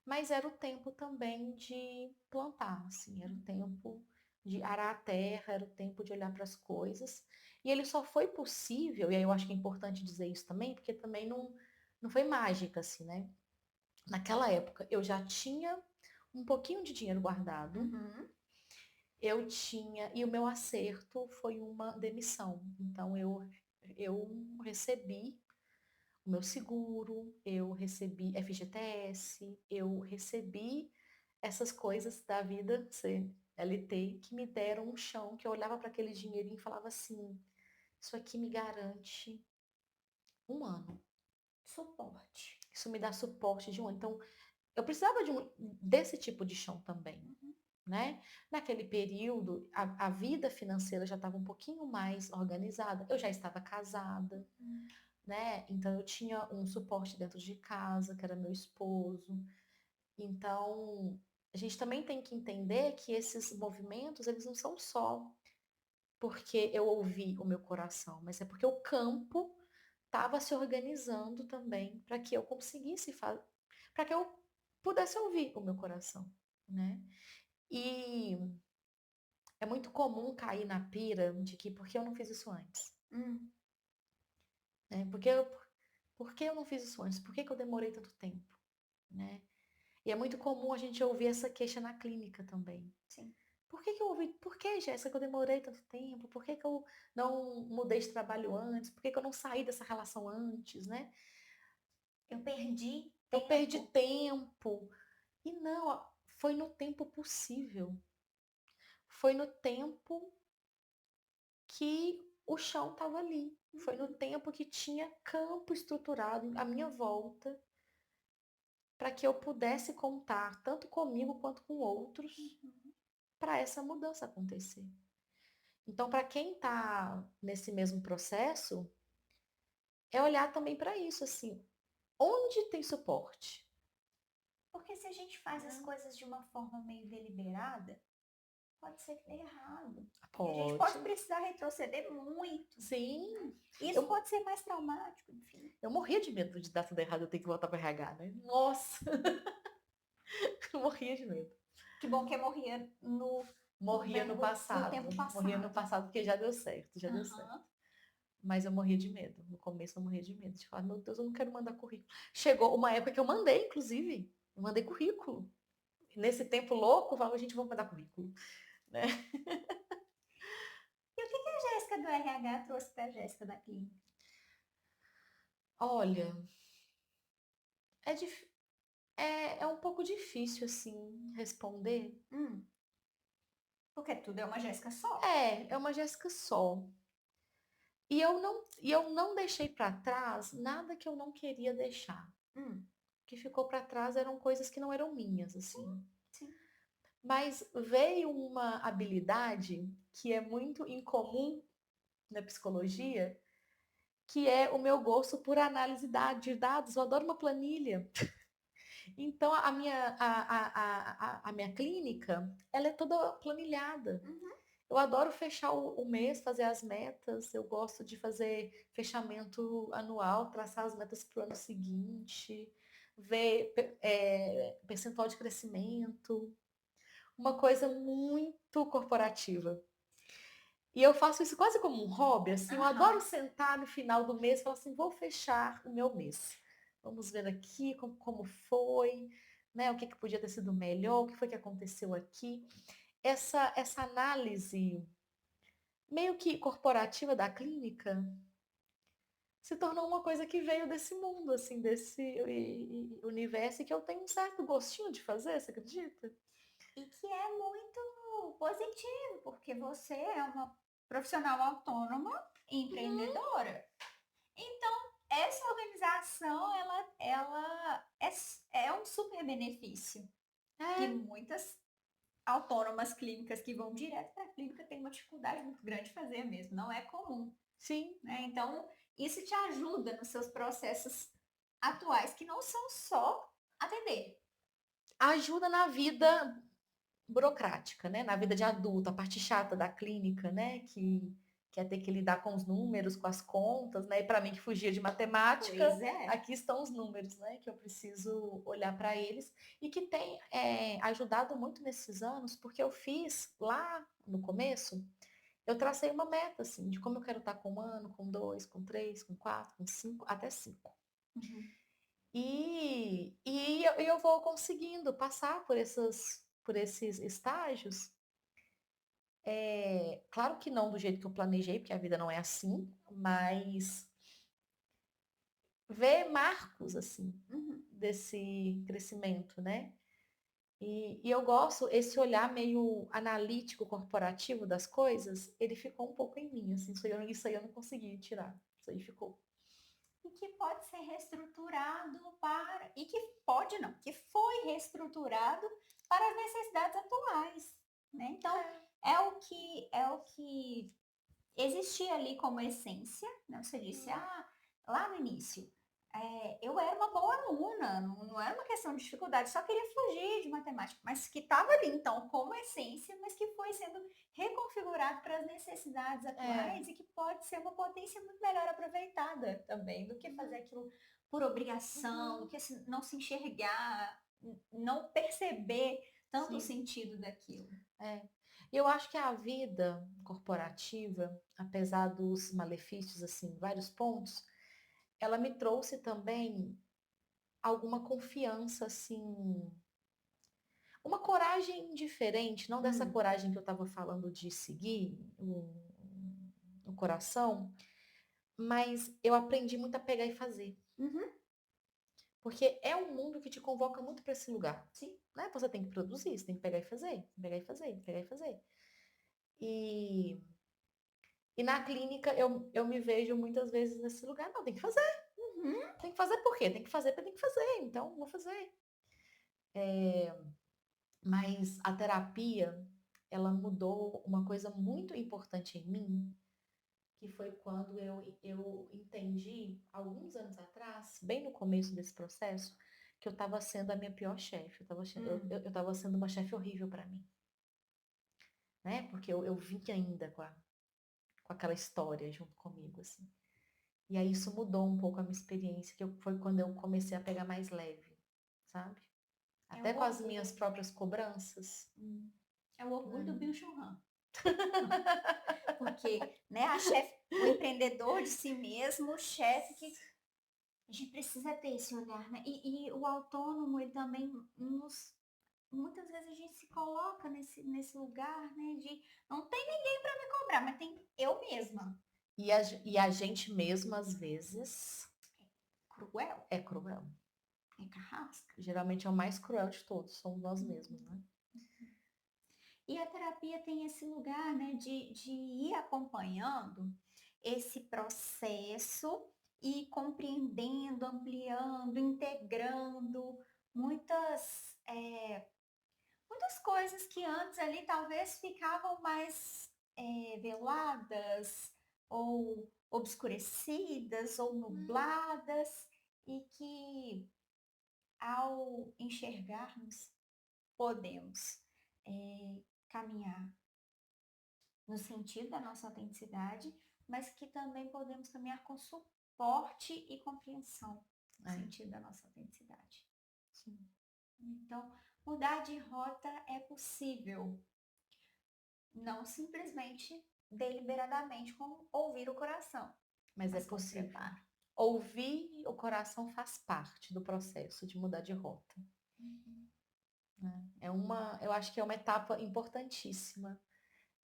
[SPEAKER 1] mas era o tempo também de plantar, assim, era o tempo de arar a terra, era o tempo de olhar para as coisas. E ele só foi possível, e aí eu acho que é importante dizer isso também, porque também não foi mágica, assim, né? Naquela época eu já tinha um pouquinho de dinheiro guardado,
[SPEAKER 2] Uhum.
[SPEAKER 1] eu tinha, e o meu acerto foi uma demissão. Então eu recebi o meu seguro, eu recebi FGTS, eu recebi essas coisas da vida CLT que me deram um chão, que eu olhava para aquele dinheirinho e falava assim, isso aqui me garante um ano.
[SPEAKER 2] Suporte.
[SPEAKER 1] Isso me dá suporte de um ano. Então, eu precisava desse tipo de chão também,
[SPEAKER 2] Uhum.
[SPEAKER 1] né? Naquele período, a vida financeira já estava um pouquinho mais organizada. Eu já estava casada,
[SPEAKER 2] Uhum.
[SPEAKER 1] né? Então eu tinha um suporte dentro de casa, que era meu esposo. Então, a gente também tem que entender que esses movimentos, eles não são só porque eu ouvi o meu coração, mas é porque o campo estava se organizando também para que eu conseguisse fazer, para que eu pudesse ouvir o meu coração, né? E é muito comum cair na pira de que por que eu não fiz isso antes,
[SPEAKER 2] Hum.
[SPEAKER 1] né? Por que eu não fiz isso antes? Por que que eu demorei tanto tempo, né? E é muito comum a gente ouvir essa queixa na clínica também.
[SPEAKER 2] Sim.
[SPEAKER 1] Por que, Jéssica, que eu demorei tanto tempo? Por que que eu não mudei de trabalho antes? Por que que eu não saí dessa relação antes, né?
[SPEAKER 2] Eu perdi
[SPEAKER 1] Eu perdi
[SPEAKER 2] tempo.
[SPEAKER 1] tempo. E não, ó, foi no tempo possível. Foi no tempo que o chão estava ali. Foi no tempo que tinha campo estruturado à minha volta para que eu pudesse contar tanto comigo quanto com outros para essa mudança acontecer. Então, para quem está nesse mesmo processo, é olhar também para isso, assim, onde tem suporte?
[SPEAKER 2] Porque se a gente faz as coisas de uma forma meio deliberada, pode ser que dê errado. E a gente pode
[SPEAKER 1] Pode.
[SPEAKER 2] precisar retroceder muito.
[SPEAKER 1] Sim.
[SPEAKER 2] Isso pode ser mais traumático, enfim.
[SPEAKER 1] Eu morria de medo de dar tudo errado, eu ter que voltar para RH, né? Nossa! Eu morria de medo.
[SPEAKER 2] Que bom que eu morria no
[SPEAKER 1] Morria no passado.
[SPEAKER 2] tempo passado.
[SPEAKER 1] Morria no passado porque já deu certo, já deu certo. Mas eu morria de medo. No começo eu morria de medo. De falar, meu Deus, eu não quero mandar currículo. Chegou uma época que eu mandei, inclusive. Eu mandei currículo. Nesse tempo louco, eu falava, gente, vamos mandar currículo. Né?
[SPEAKER 2] E o que a Jéssica do RH trouxe para a Jéssica da clínica?
[SPEAKER 1] Olha, é um pouco difícil, assim, responder.
[SPEAKER 2] Porque tudo é uma Jéssica só.
[SPEAKER 1] É uma Jéssica só. E eu não deixei para trás nada que eu não queria deixar. O que ficou para trás eram coisas que não eram minhas, assim.
[SPEAKER 2] Sim.
[SPEAKER 1] Mas veio uma habilidade que é muito incomum na psicologia, que é o meu gosto por análise de dados. Eu adoro uma planilha. Então, a minha clínica, ela é toda planilhada. Eu adoro fechar o mês, fazer as metas. Eu gosto de fazer fechamento anual, traçar as metas para o ano seguinte, ver percentual de crescimento. Uma coisa muito corporativa. E eu faço isso quase como um hobby, assim. Eu adoro sentar no final do mês e falar assim, vou fechar o meu mês. Vamos ver aqui como foi, né? O que podia ter sido melhor, o que foi que aconteceu aqui. Essa análise meio que corporativa da clínica se tornou uma coisa que veio desse mundo, assim, desse universo que eu tenho um certo gostinho de fazer, você acredita?
[SPEAKER 2] E que é muito positivo, porque você é uma profissional autônoma e empreendedora. Então, essa organização, ela é um super benefício. Que muitas autônomas clínicas que vão direto para a clínica têm uma dificuldade muito grande de fazer mesmo, não é comum.
[SPEAKER 1] Sim.
[SPEAKER 2] Né? Então, isso te ajuda nos seus processos atuais, que não são só atender.
[SPEAKER 1] Ajuda na vida burocrática, né? Na vida de adulto, a parte chata da clínica, né? Que é ter que lidar com os números, com as contas, né? E para mim que fugia de matemática, aqui estão os números, né? Que eu preciso olhar para eles e que tem ajudado muito nesses anos, porque eu fiz lá no começo, eu tracei uma meta, assim, de como eu quero estar com um ano, com 2, com 3, com 4, com 5, até 5. E eu vou conseguindo passar por esses estágios. Claro que não do jeito que eu planejei, porque a vida não é assim, mas ver marcos, assim, desse crescimento, né? E eu gosto, esse olhar meio analítico, corporativo das coisas, ele ficou um pouco em mim, assim, isso aí eu não consegui tirar, isso aí ficou.
[SPEAKER 2] E que pode ser reestruturado para... E que pode não, que foi reestruturado para as necessidades atuais. Né? Então, é o que existia ali como essência. Né? Você disse, lá no início, eu era uma boa aluna, não era uma questão de dificuldade, só queria fugir de matemática, mas que estava ali, então, como essência, mas que foi sendo reconfigurado para as necessidades atuais e que pode ser uma potência muito melhor aproveitada também, do que fazer aquilo por obrigação, do que não se enxergar, não perceber tanto o sentido daquilo.
[SPEAKER 1] Eu acho que a vida corporativa, apesar dos malefícios, assim, vários pontos, ela me trouxe também alguma confiança, assim, uma coragem diferente, não dessa coragem que eu estava falando de seguir o coração, mas eu aprendi muito a pegar e fazer. Porque é um mundo que te convoca muito para esse lugar.
[SPEAKER 2] Sim.
[SPEAKER 1] Né? Você tem que produzir, você tem que pegar e fazer, pegar e fazer, pegar e fazer. E E na clínica eu me vejo muitas vezes nesse lugar. Não, tem que fazer.
[SPEAKER 2] Uhum.
[SPEAKER 1] Tem que fazer por quê? Tem que fazer porque tem que fazer. Então, vou fazer. Mas a terapia, ela mudou uma coisa muito importante em mim, que foi quando eu entendi, alguns anos atrás, bem no começo desse processo, que eu estava sendo a minha pior chefe. Eu tava sendo uma chefe horrível para mim, né? Porque eu vim ainda com aquela história junto comigo, assim. E aí isso mudou um pouco a minha experiência, foi quando eu comecei a pegar mais leve, sabe?
[SPEAKER 2] É
[SPEAKER 1] Até
[SPEAKER 2] o
[SPEAKER 1] com as minhas
[SPEAKER 2] orgulho.
[SPEAKER 1] próprias cobranças.
[SPEAKER 2] É o orgulho do
[SPEAKER 1] Né?
[SPEAKER 2] Bill Churran. Porque, né, a chefe, o empreendedor de si mesmo, o chefe que a gente precisa ter esse olhar, né? E o autônomo, ele também nos. Muitas vezes a gente se coloca nesse lugar, né? De não tem ninguém para me cobrar, mas tem eu mesma.
[SPEAKER 1] E a gente mesmo, às vezes,
[SPEAKER 2] Cruel,
[SPEAKER 1] é cruel.
[SPEAKER 2] é carrasca.
[SPEAKER 1] Geralmente é o mais cruel de todos, somos nós mesmos, né?
[SPEAKER 2] E a terapia tem esse lugar, né, de ir acompanhando esse processo e compreendendo, ampliando, integrando muitas, muitas coisas que antes ali talvez ficavam mais veladas ou obscurecidas ou nubladas e que ao enxergarmos podemos caminhar no sentido da nossa autenticidade, mas que também podemos caminhar com suporte e compreensão no
[SPEAKER 1] É,
[SPEAKER 2] sentido da nossa autenticidade.
[SPEAKER 1] sim.
[SPEAKER 2] Então, mudar de rota é possível, não simplesmente deliberadamente com ouvir o coração,
[SPEAKER 1] Mas é
[SPEAKER 2] mas com
[SPEAKER 1] possível.
[SPEAKER 2] preparo.
[SPEAKER 1] Ouvir o coração faz parte do processo de mudar de rota. Né? Eu acho que é uma etapa importantíssima.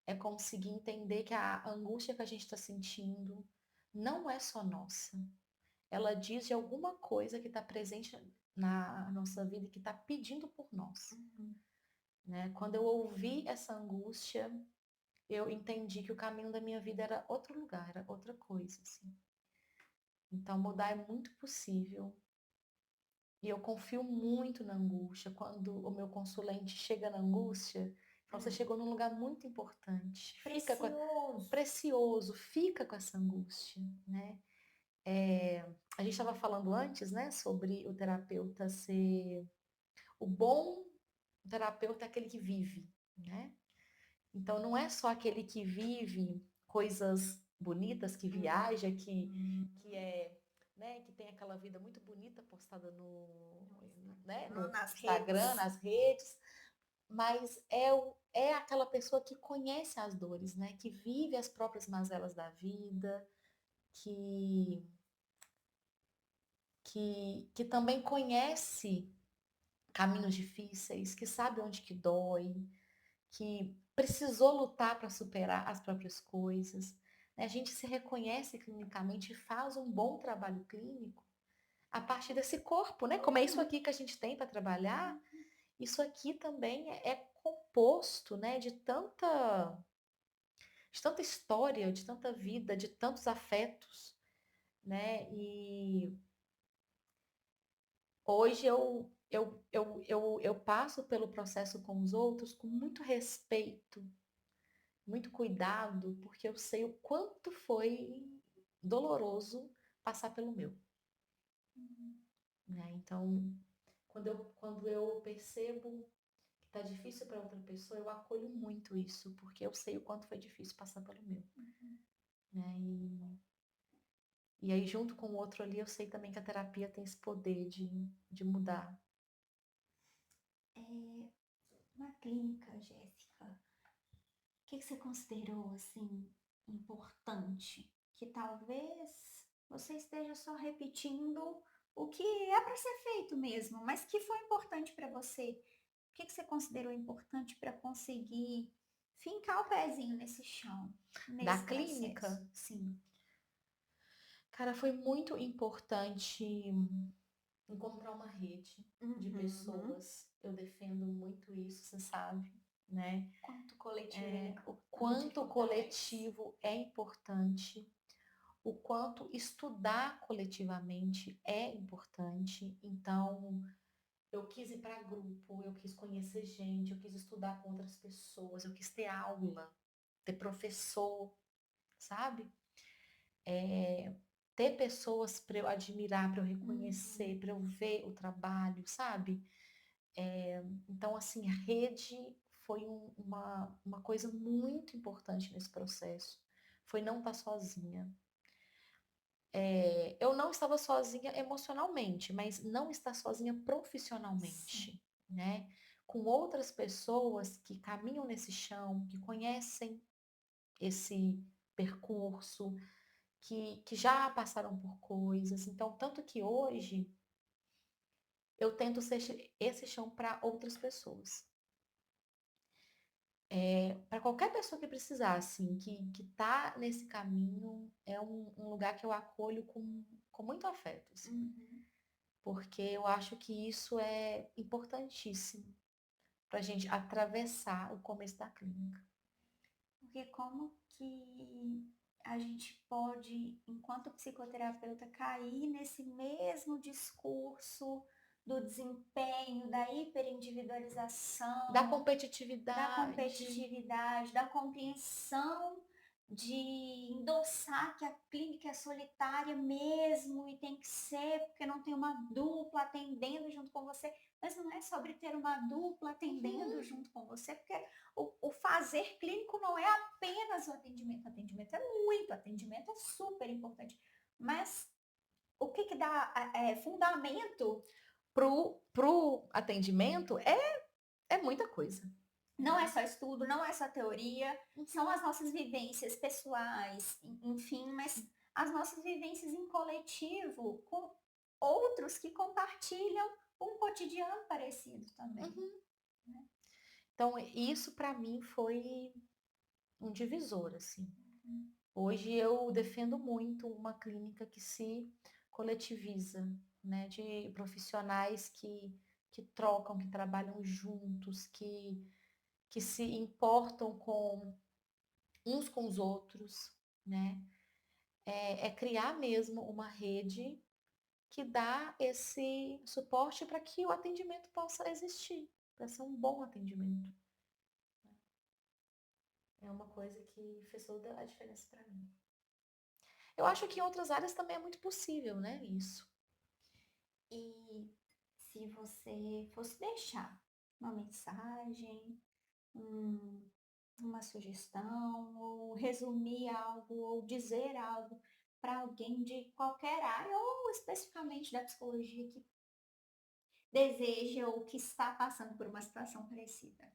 [SPEAKER 1] É conseguir entender que a angústia que a gente está sentindo não é só nossa. Ela diz de alguma coisa que está presente na nossa vida e que está pedindo por nós.
[SPEAKER 2] Uhum.
[SPEAKER 1] Né? Quando eu ouvi essa angústia, eu entendi que o caminho da minha vida era outro lugar, era outra coisa. Assim. Então, mudar é muito possível. E eu confio muito na angústia. Quando o meu consulente chega na angústia, fala, você chegou num lugar muito importante.
[SPEAKER 2] Precioso.
[SPEAKER 1] Precioso, fica com essa angústia, né? A gente estava falando antes, né, sobre o terapeuta ser o bom terapeuta é aquele que vive, né? Então não é só aquele que vive coisas bonitas, que viaja, que é, né, que tem aquela vida muito bonita postada né, no
[SPEAKER 2] Nas
[SPEAKER 1] Instagram,
[SPEAKER 2] redes.
[SPEAKER 1] nas redes, mas é aquela pessoa que conhece as dores, né, que vive as próprias mazelas da vida, que que também conhece caminhos difíceis, que sabe onde que dói, que precisou lutar para superar as próprias coisas. Né? A gente se reconhece clinicamente e faz um bom trabalho clínico a partir desse corpo, né? Como é isso aqui que a gente tem para trabalhar, isso aqui também é composto, né, de tanta história, de tanta vida, de tantos afetos, né? E hoje eu passo pelo processo com os outros com muito respeito, muito cuidado, porque eu sei o quanto foi doloroso passar pelo meu. Né? Então, quando eu percebo que está difícil para outra pessoa, eu acolho muito isso, porque eu sei o quanto foi difícil passar pelo meu. Né? E aí, junto com o outro ali, eu sei também que a terapia tem esse poder de mudar.
[SPEAKER 2] Na clínica, Jéssica, o que você considerou assim importante? Que talvez você esteja só repetindo o que é para ser feito mesmo, mas que foi importante para você. O que você considerou importante para conseguir fincar o pezinho nesse chão,
[SPEAKER 1] Da
[SPEAKER 2] nesse
[SPEAKER 1] clínica,
[SPEAKER 2] processo? Sim.
[SPEAKER 1] cara, foi muito importante encontrar uma rede de
[SPEAKER 2] Uhum.
[SPEAKER 1] pessoas. Eu defendo muito isso, você sabe. né?
[SPEAKER 2] Quanto coletivo ele é
[SPEAKER 1] O
[SPEAKER 2] importante,
[SPEAKER 1] quanto o
[SPEAKER 2] fortalece.
[SPEAKER 1] coletivo é importante, o quanto estudar coletivamente é importante. Então, eu quis ir para grupo, eu quis conhecer gente, eu quis estudar com outras pessoas, eu quis ter aula, ter professor, sabe? Ter pessoas para eu admirar, para eu
[SPEAKER 2] Uhum.
[SPEAKER 1] reconhecer, para eu ver o trabalho, sabe? Então, assim, a rede foi uma coisa muito importante nesse processo. Foi não estar sozinha. Eu não estava sozinha emocionalmente, mas não estar sozinha
[SPEAKER 2] Sim.
[SPEAKER 1] profissionalmente, né? Com outras pessoas que caminham nesse chão, que conhecem esse percurso, que já passaram por coisas. Então, tanto que hoje eu tento ser esse chão para outras pessoas. Para qualquer pessoa que precisar, assim, que tá nesse caminho, é um lugar que eu acolho com muito afeto, assim,
[SPEAKER 2] Uhum.
[SPEAKER 1] porque eu acho que isso é importantíssimo para a gente atravessar o começo da clínica.
[SPEAKER 2] Porque como que a gente pode, enquanto psicoterapeuta, cair nesse mesmo discurso do desempenho, da
[SPEAKER 1] Da
[SPEAKER 2] hiperindividualização, da
[SPEAKER 1] competitividade.
[SPEAKER 2] competitividade, da compreensão de endossar que a clínica é solitária mesmo e tem que ser porque não tem uma dupla atendendo junto com você, mas não é sobre ter uma dupla atendendo
[SPEAKER 1] Uhum.
[SPEAKER 2] junto com você, porque o fazer clínico não é apenas o atendimento é muito, atendimento é super importante, mas o que que dá fundamento
[SPEAKER 1] Pro atendimento é muita coisa.
[SPEAKER 2] não é só estudo, não é só teoria, são
[SPEAKER 1] Uhum.
[SPEAKER 2] as nossas vivências pessoais, enfim, mas as nossas vivências em coletivo com outros que compartilham um cotidiano parecido também,
[SPEAKER 1] Uhum.
[SPEAKER 2] né?
[SPEAKER 1] Então, isso para mim foi um divisor, assim. Hoje eu defendo muito uma clínica que se coletiviza, né, de profissionais que trocam, que trabalham juntos, que se importam uns com os outros, né? É criar mesmo uma rede que dá esse suporte para que o atendimento possa existir, para ser um bom atendimento. É uma coisa que fez toda a diferença para mim. Eu acho que em outras áreas também é muito possível, né? Isso.
[SPEAKER 2] E se você fosse deixar uma mensagem, um, uma sugestão, ou resumir algo, ou dizer algo para alguém de qualquer área, ou especificamente da psicologia que deseja ou que está passando por uma situação parecida.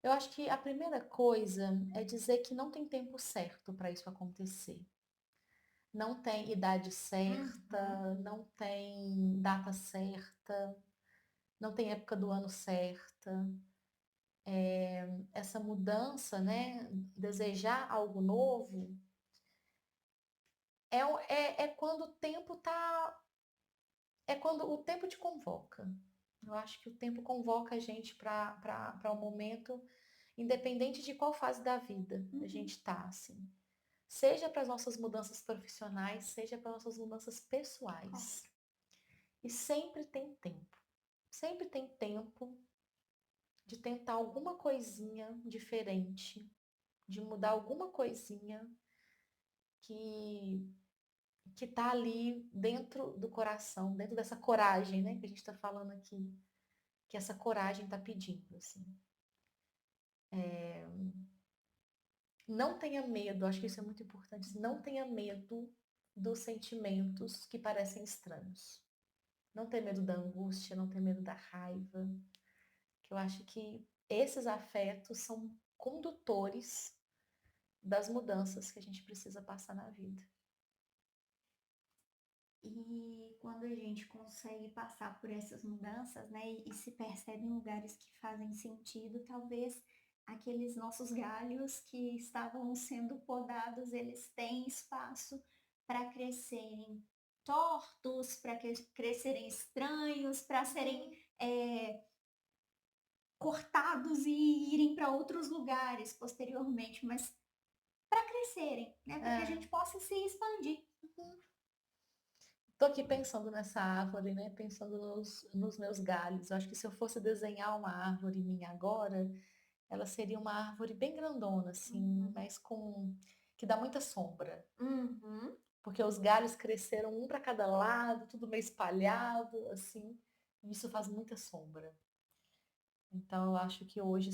[SPEAKER 1] Eu acho que a primeira coisa é dizer que não tem tempo certo para isso acontecer. Não tem idade
[SPEAKER 2] Uhum.
[SPEAKER 1] certa, não tem data certa, não tem época do ano certa. Essa mudança, né? Desejar algo novo é quando o tempo tá. É quando o tempo te convoca. Eu acho que o tempo convoca a gente para um momento, independente de qual fase da vida a
[SPEAKER 2] Uhum.
[SPEAKER 1] gente está, assim. Seja para as nossas mudanças profissionais, seja para as nossas mudanças pessoais. E sempre tem tempo. Sempre tem tempo de tentar alguma coisinha diferente, de mudar alguma coisinha que que tá ali dentro do coração, dentro dessa coragem, né, que a gente está falando aqui, que essa coragem está pedindo, assim. Não tenha medo, acho que isso é muito importante. Não tenha medo dos sentimentos que parecem estranhos. Não tenha medo da angústia, não tenha medo da raiva, que eu acho que esses afetos são condutores das mudanças que a gente precisa passar na vida.
[SPEAKER 2] E quando a gente consegue passar por essas mudanças, né, e se percebe em lugares que fazem sentido, talvez aqueles nossos galhos que estavam sendo podados, eles têm espaço para crescerem tortos, para crescerem estranhos, para serem
[SPEAKER 1] Uhum.
[SPEAKER 2] é, cortados e irem para outros lugares posteriormente, mas para crescerem, né? Para que a gente possa se expandir.
[SPEAKER 1] Tô aqui pensando nessa árvore, né? Pensando nos meus galhos. Eu acho que se eu fosse desenhar uma árvore minha agora, ela seria uma árvore bem grandona, assim,
[SPEAKER 2] Uhum.
[SPEAKER 1] mas com que dá muita sombra.
[SPEAKER 2] Uhum.
[SPEAKER 1] Porque os galhos cresceram um para cada lado, tudo meio espalhado, assim, e isso faz muita sombra. Então eu acho que hoje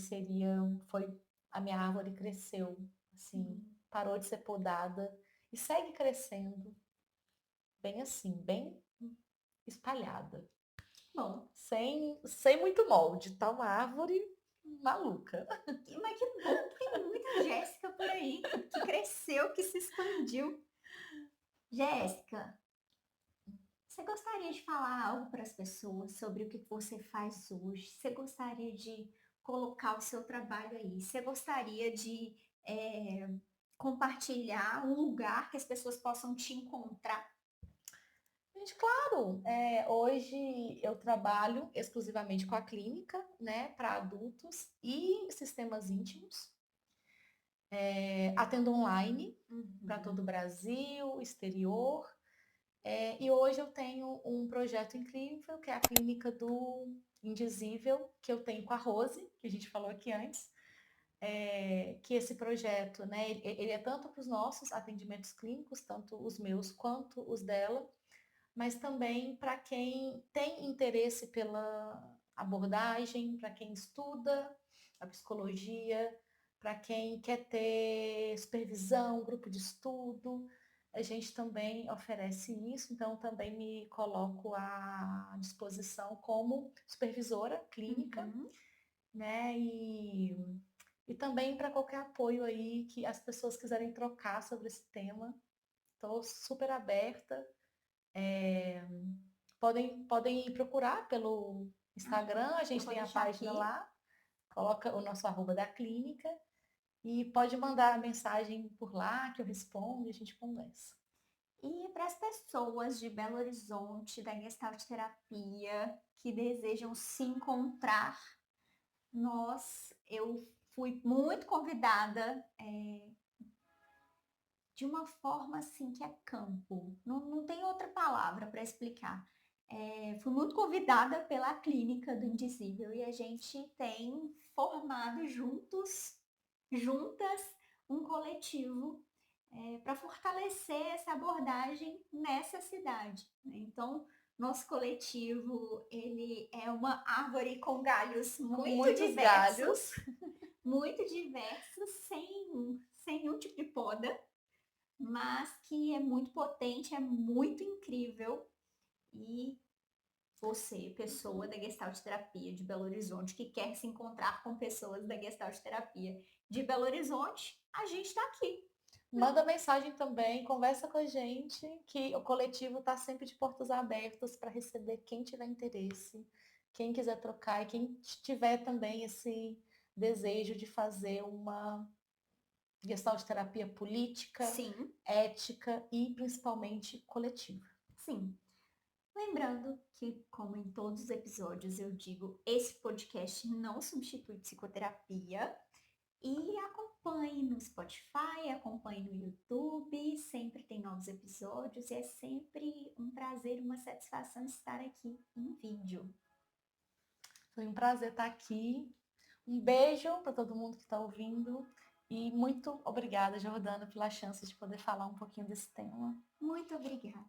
[SPEAKER 1] foi a minha árvore cresceu, assim,
[SPEAKER 2] Sim.
[SPEAKER 1] parou de ser podada e segue crescendo, bem assim, bem espalhada,
[SPEAKER 2] Bom,
[SPEAKER 1] sem muito molde, tá uma árvore maluca.
[SPEAKER 2] mas que bom que tem muita Jéssica por aí, que cresceu, que se expandiu. Jéssica, você gostaria de falar algo para as pessoas sobre o que você faz hoje? Você gostaria de colocar o seu trabalho aí? Você gostaria de compartilhar um lugar que as pessoas possam te encontrar?
[SPEAKER 1] Gente, claro, hoje eu trabalho exclusivamente com a clínica, né, para adultos e sistemas íntimos. Atendo online para todo o
[SPEAKER 2] Uhum.
[SPEAKER 1] Brasil, exterior. E hoje eu tenho um projeto incrível, que é a clínica do Indizível, que eu tenho com a Rose, que a gente falou aqui antes. Que esse projeto, né, ele é tanto para os nossos atendimentos clínicos, tanto os meus quanto os dela, mas também para quem tem interesse pela abordagem, para quem estuda a psicologia, para quem quer ter supervisão, grupo de estudo. A gente também oferece isso, então também me coloco à disposição como supervisora clínica,
[SPEAKER 2] Uhum.
[SPEAKER 1] né? E também para qualquer apoio aí que as pessoas quiserem trocar sobre esse tema. Estou super aberta. Podem procurar pelo Instagram, a
[SPEAKER 2] Eu
[SPEAKER 1] gente
[SPEAKER 2] vou
[SPEAKER 1] tem a
[SPEAKER 2] deixar
[SPEAKER 1] página
[SPEAKER 2] aqui.
[SPEAKER 1] lá, coloca o nosso arroba da clínica e pode mandar a mensagem por lá que eu respondo e a gente conversa.
[SPEAKER 2] E para as pessoas de Belo Horizonte, da Gestalt Terapia, que desejam se encontrar, eu fui muito convidada de uma forma assim que é campo. Não tem outra palavra para explicar. Fui muito convidada pela clínica do Indizível e a gente tem formado juntas, um coletivo para fortalecer essa abordagem nessa cidade, né? Então, nosso coletivo ele é uma árvore com galhos
[SPEAKER 1] Com muitos galhos.
[SPEAKER 2] muito diversos, sem nenhum tipo de poda, mas que é muito potente, é muito incrível. E você, pessoa da Gestalt Terapia de Belo Horizonte, que quer se encontrar com pessoas da Gestalt Terapia de Belo Horizonte, a gente está aqui.
[SPEAKER 1] Manda mensagem também, conversa com a gente, que o coletivo está sempre de portas abertas para receber quem tiver interesse, quem quiser trocar e quem tiver também esse desejo de fazer uma gestalt terapia política,
[SPEAKER 2] Sim,
[SPEAKER 1] ética e principalmente coletiva.
[SPEAKER 2] sim. Lembrando que, como em todos os episódios eu digo, esse podcast não substitui psicoterapia. E acompanhe no Spotify, acompanhe no YouTube, sempre tem novos episódios e é sempre um prazer, uma satisfação estar aqui em vídeo.
[SPEAKER 1] Foi um prazer estar aqui. Um beijo para todo mundo que está ouvindo e muito obrigada, Jordana, pela chance de poder falar um pouquinho desse tema.
[SPEAKER 2] Muito obrigada.